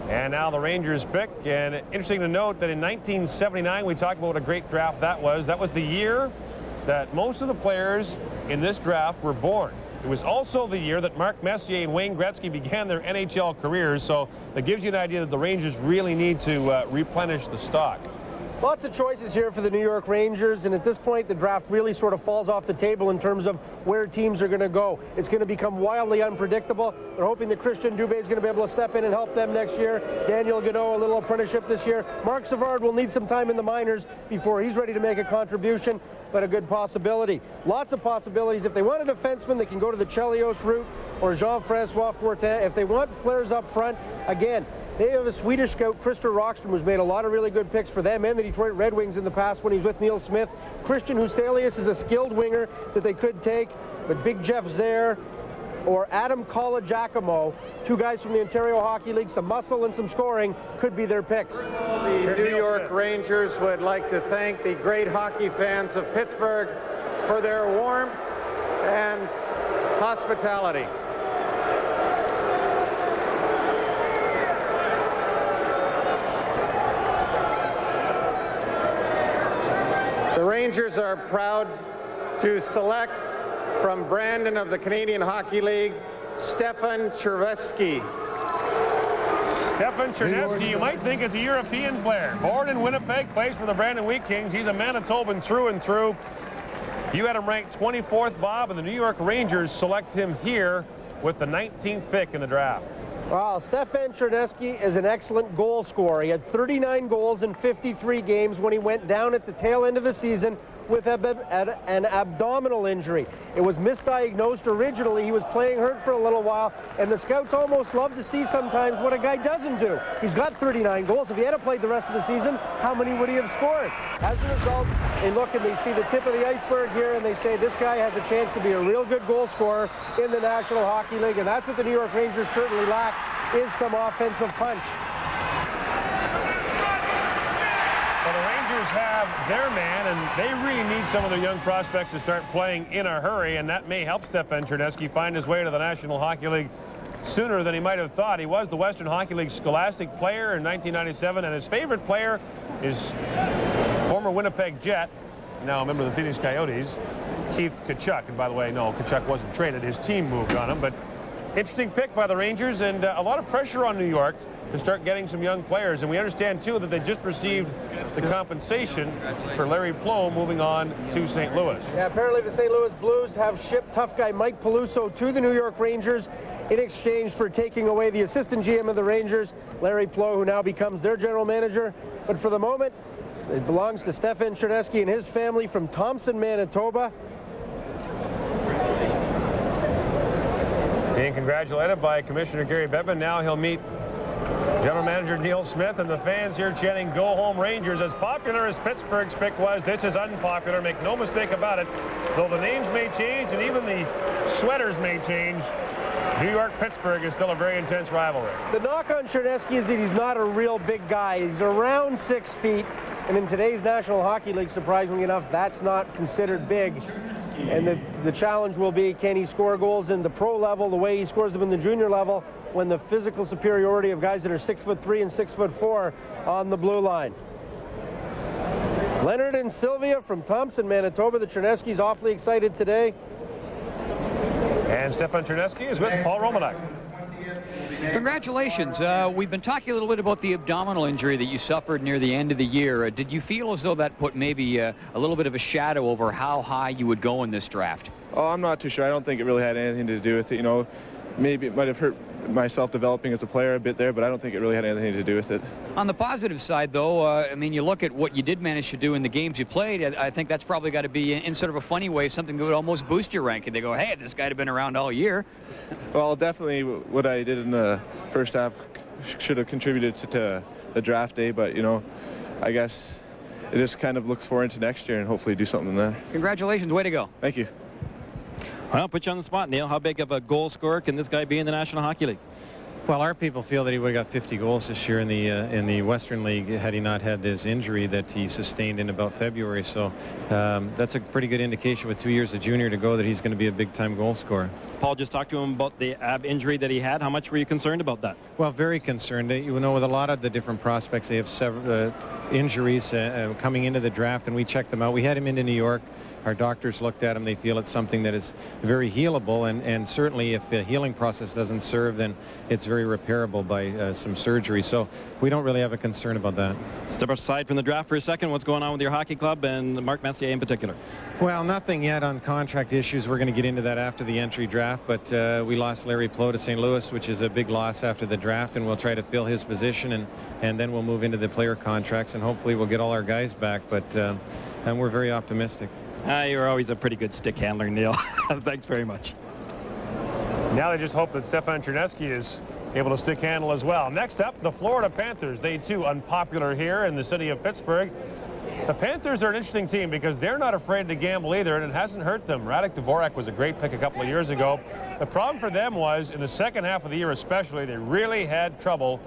And now the Rangers pick, and interesting to note that in 1979, we talked about what a great draft that was. That was the year that most of the players in this draft were born. It was also the year that Mark Messier and Wayne Gretzky began their NHL careers, so that gives you an idea that the Rangers really need to replenish the stock. Lots of choices here for the New York Rangers, and at this point, the draft really sort of falls off the table in terms of where teams are going to go. It's going to become wildly unpredictable. They're hoping that Christian Dubé is going to be able to step in and help them next year. Daniel Godot, a little apprenticeship this year. Mark Savard will need some time in the minors before he's ready to make a contribution, but a good possibility. Lots of possibilities. If they want a defenseman, they can go to the Chelios route or Jean-Francois Fortin. If they want flares up front, again, they have a Swedish scout, Christer Rockstrom, who's made a lot of really good picks for them and the Detroit Red Wings in the past when he was with Neil Smith. Christian Huselius is a skilled winger that they could take, but Big Jeff Zaire or Adam Colagiacomo, two guys from the Ontario Hockey League, some muscle and some scoring, could be their picks. The New York Rangers would like to thank the great hockey fans of Pittsburgh for their warmth and hospitality. The Rangers are proud to select from Brandon of the Canadian Hockey League, Stefan Chervesky. Stefan Chervesky, you might think is a European player. Born in Winnipeg, plays for the Brandon Wheat Kings. He's a Manitoban through and through. You had him ranked 24th, Bob, and the New York Rangers select him here with the 19th pick in the draft. Wow, Stefan Chervesky is an excellent goal scorer. He had 39 goals in 53 games when he went down at the tail end of the season with an abdominal injury. It was misdiagnosed originally. He was playing hurt for a little while, and the scouts almost love to see sometimes what a guy doesn't do. He's got 39 goals. If he had played the rest of the season, how many would he have scored? As a result, they look and they see the tip of the iceberg here, and they say this guy has a chance to be a real good goal scorer in the National Hockey League, and that's what the New York Rangers certainly lack, is some offensive punch. So the Rangers have their man, and they really need some of their young prospects to start playing in a hurry, and that may help Stefan Chervesky find his way to the National Hockey League sooner than he might have thought. He was the Western Hockey League Scholastic Player in 1997, and his favorite player is former Winnipeg Jet, now a member of the Phoenix Coyotes, Keith Tkachuk. And by the way, no, Tkachuk wasn't traded. His team moved on him, but Interesting pick by the Rangers, and a lot of pressure on New York to start getting some young players. And we understand, too, that they just received the compensation for Larry Plow moving on to St. Louis. Yeah, apparently the St. Louis Blues have shipped tough guy Mike Peluso to the New York Rangers in exchange for taking away the assistant GM of the Rangers, Larry Plow, who now becomes their general manager. But for the moment, it belongs to Stefan Chernesky and his family from Thompson, Manitoba. Being congratulated by Commissioner Gary Bettman. Now he'll meet General Manager Neil Smith, and the fans here chanting, "Go home Rangers." As popular as Pittsburgh's pick was, this is unpopular. Make no mistake about it. Though the names may change and even the sweaters may change, New York-Pittsburgh is still a very intense rivalry. The knock on Chernesky is that he's not a real big guy. He's around 6 feet, and in today's National Hockey League, surprisingly enough, that's not considered big. And the challenge will be, can he score goals in the pro level the way he scores them in the junior level when the physical superiority of guys that are 6'3" and 6'4" on the blue line. Leonard and Sylvia from Thompson, Manitoba. The Cherneskys awfully excited today. And Stefan Chernesky is with Paul Romanek. Congratulations. We've been talking a little bit about the abdominal injury that you suffered near the end of the year. Did you feel as though that put maybe a little bit of a shadow over how high you would go in this draft? Oh, I'm not too sure. I don't think it really had anything to do with it. You know, maybe it might have hurt myself developing as a player a bit there, but I don't think it really had anything to do with it. On the positive side, though, I mean, you look at what you did manage to do in the games you played. I think that's probably got to be, in sort of a funny way, something that would almost boost your ranking. They go, hey, this guy had been around all year. Well, definitely what I did in the first half should have contributed to the draft day, but, you know, I guess it just kind of looks forward to next year and hopefully do something there. Congratulations. Way to go. Thank you. Well, I'll put you on the spot, Neil. How big of a goal scorer can this guy be in the National Hockey League? Well, our people feel that he would have got 50 goals this year in the Western League had he not had this injury that he sustained in about February. So that's a pretty good indication with 2 years of junior to go that he's going to be a big-time goal scorer. Paul just talked to him about the ab injury that he had. How much were you concerned about that? Well, very concerned. You know, with a lot of the different prospects, they have several injuries coming into the draft, and we checked them out. We had him into New York. Our doctors looked at him. They feel it's something that is very healable, and certainly if the healing process doesn't serve, then it's very repairable by some surgery. So we don't really have a concern about that. Step aside from the draft for a second. What's going on with your hockey club and Mark Messier in particular? Well, nothing yet on contract issues. We're going to get into that after the entry draft, but we lost Larry Plow to St. Louis, which is a big loss after the draft, and we'll try to fill his position, and then we'll move into the player contracts, and hopefully we'll get all our guys back, but and we're very optimistic. You're always a pretty good stick handler, Neil. Thanks very much. Now they just hope that Stefan Chernesky is able to stick handle as well. Next up, the Florida Panthers. They, too, unpopular here in the city of Pittsburgh. The Panthers are an interesting team because they're not afraid to gamble either, and it hasn't hurt them. Radek Dvorak was a great pick a couple of years ago. The problem for them was, in the second half of the year especially, they really had trouble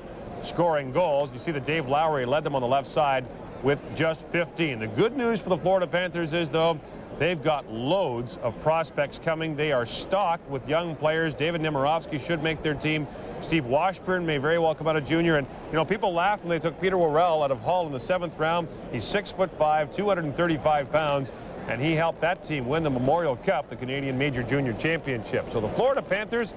scoring goals. You see that Dave Lowry led them on the left side with just 15. The good news for the Florida Panthers is, though, they've got loads of prospects coming. They are stocked with young players. David Nemirovsky should make their team. Steve Washburn may very well come out of junior. And, you know, people laughed when they took Peter Worrell out of Hull in the 7th round. He's 6'5", 235 pounds, and he helped that team win the Memorial Cup, the Canadian Major Junior Championship. So the Florida Panthers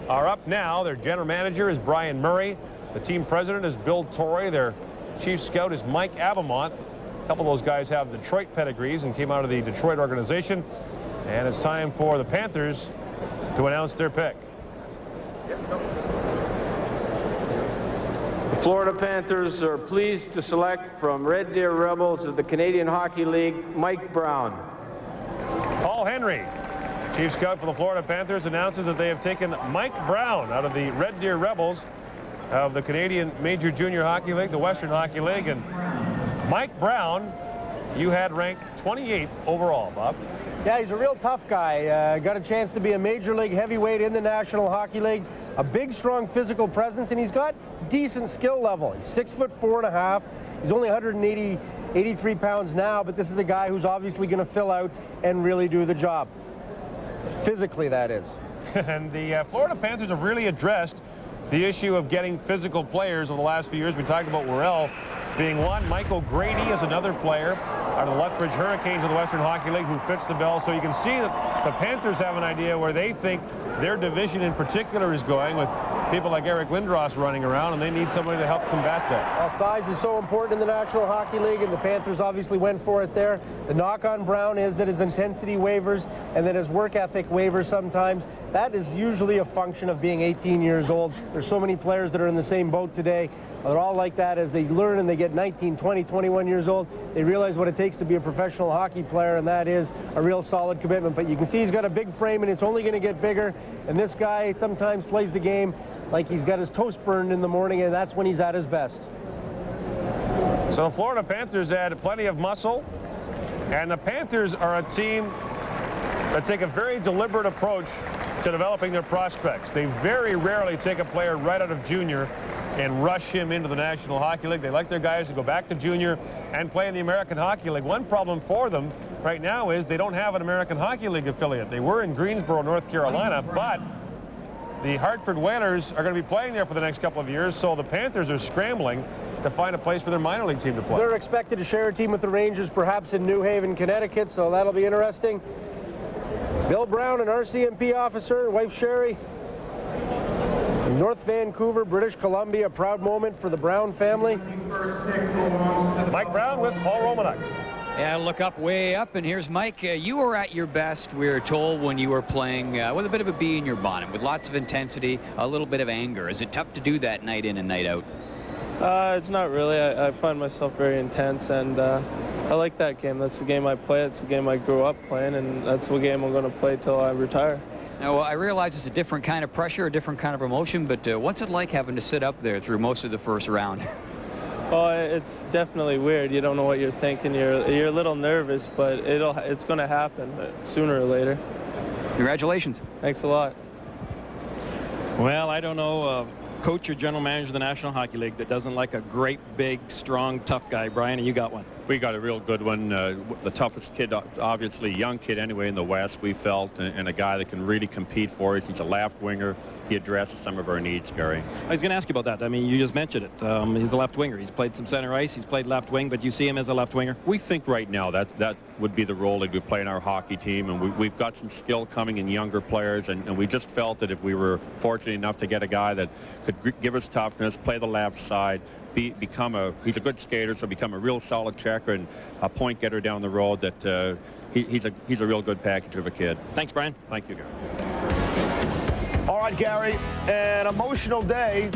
are up now. Their general manager is Brian Murray. The team president is Bill Torrey. Their chief scout is Mike Abamont. A couple of those guys have Detroit pedigrees and came out of the Detroit organization. And it's time for the Panthers to announce their pick. The Florida Panthers are pleased to select from Red Deer Rebels of the Canadian Hockey League, Mike Brown. Paul Henry, chief scout for the Florida Panthers, announces that they have taken Mike Brown out of the Red Deer Rebels of the Canadian Major Junior Hockey League, the Western Hockey League. And Mike Brown, you had ranked 28th overall, Bob. Yeah, he's a real tough guy. Got a chance to be a major league heavyweight in the National Hockey League. A big, strong physical presence, and he's got decent skill level. He's 6'4.5". He's only 83 pounds now, but this is a guy who's obviously going to fill out and really do the job. Physically, that is. And the Florida Panthers have really addressed the issue of getting physical players over the last few years. We talked about Worrell being one. Michael Grady is another player out of the Lethbridge Hurricanes of the Western Hockey League who fits the bill. So you can see that the Panthers have an idea where they think their division in particular is going, with people like Eric Lindros running around, and they need somebody to help combat that. Well, size is so important in the National Hockey League, and the Panthers obviously went for it there. The knock on Brown is that his intensity wavers and that his work ethic wavers sometimes. That is usually a function of being 18 years old. There's so many players that are in the same boat today. They're all like that. As they learn and they get 19, 20, 21 years old, they realize what it takes to be a professional hockey player, and that is a real solid commitment. But you can see he's got a big frame, and it's only going to get bigger. And this guy sometimes plays the game like he's got his toast burned in the morning, and that's when he's at his best. So the Florida Panthers had plenty of muscle, and the Panthers are a team that take a very deliberate approach to developing their prospects. They very rarely take a player right out of junior and rush him into the National Hockey League. They like their guys to go back to junior and play in the American Hockey League. One problem for them right now is they don't have an American Hockey League affiliate. They were in Greensboro, North Carolina, but the Hartford Whalers are going to be playing there for the next couple of years, so the Panthers are scrambling to find a place for their minor league team to play. They're expected to share a team with the Rangers, perhaps in New Haven, Connecticut, so that'll be interesting. Bill Brown, an RCMP officer, and wife Sherry, in North Vancouver, British Columbia, a proud moment for the Brown family. Mike Brown with Paul Romanek. Yeah, look up, way up, and here's Mike. You were at your best, we were told, when you were playing with a bit of a bee in your bonnet, with lots of intensity, a little bit of anger. Is it tough to do that night in and night out? It's not really. I find myself very intense, and I like that game. That's the game I play. It's the game I grew up playing, and that's the game I'm going to play till I retire. Now, I realize it's a different kind of pressure, a different kind of emotion, but what's it like having to sit up there through most of the first round? Well, it's definitely weird. You don't know what you're thinking. You're a little nervous, but it's going to happen sooner or later. Congratulations. Thanks a lot. Well, I don't know coach or general manager of the National Hockey League that doesn't like a great, big, strong, tough guy. Brian, you got one. We got a real good one. The toughest kid, obviously young kid anyway in the West, we felt, and a guy that can really compete for us. He's a left winger. He addresses some of our needs, Gary. I was going to ask you about that. I mean, you just mentioned it. He's a left winger. He's played some center ice. He's played left wing, but you see him as a left winger? We think right now that would be the role that we play in our hockey team, and we've got some skill coming in younger players, and we just felt that if we were fortunate enough to get a guy that could give us toughness, play the left side, he's a good skater, so become a real solid checker and a point getter down the road, that he's a real good package of a kid. Thanks, Brian. Thank you, Gary. All right, Gary, an emotional day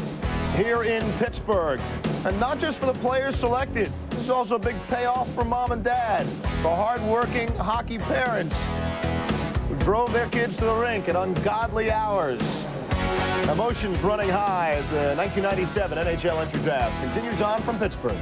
here in Pittsburgh, and not just for the players selected. This is also a big payoff for mom and dad, the hard-working hockey parents who drove their kids to the rink at ungodly hours. Emotions running high as the 1997 NHL entry draft continues on from Pittsburgh.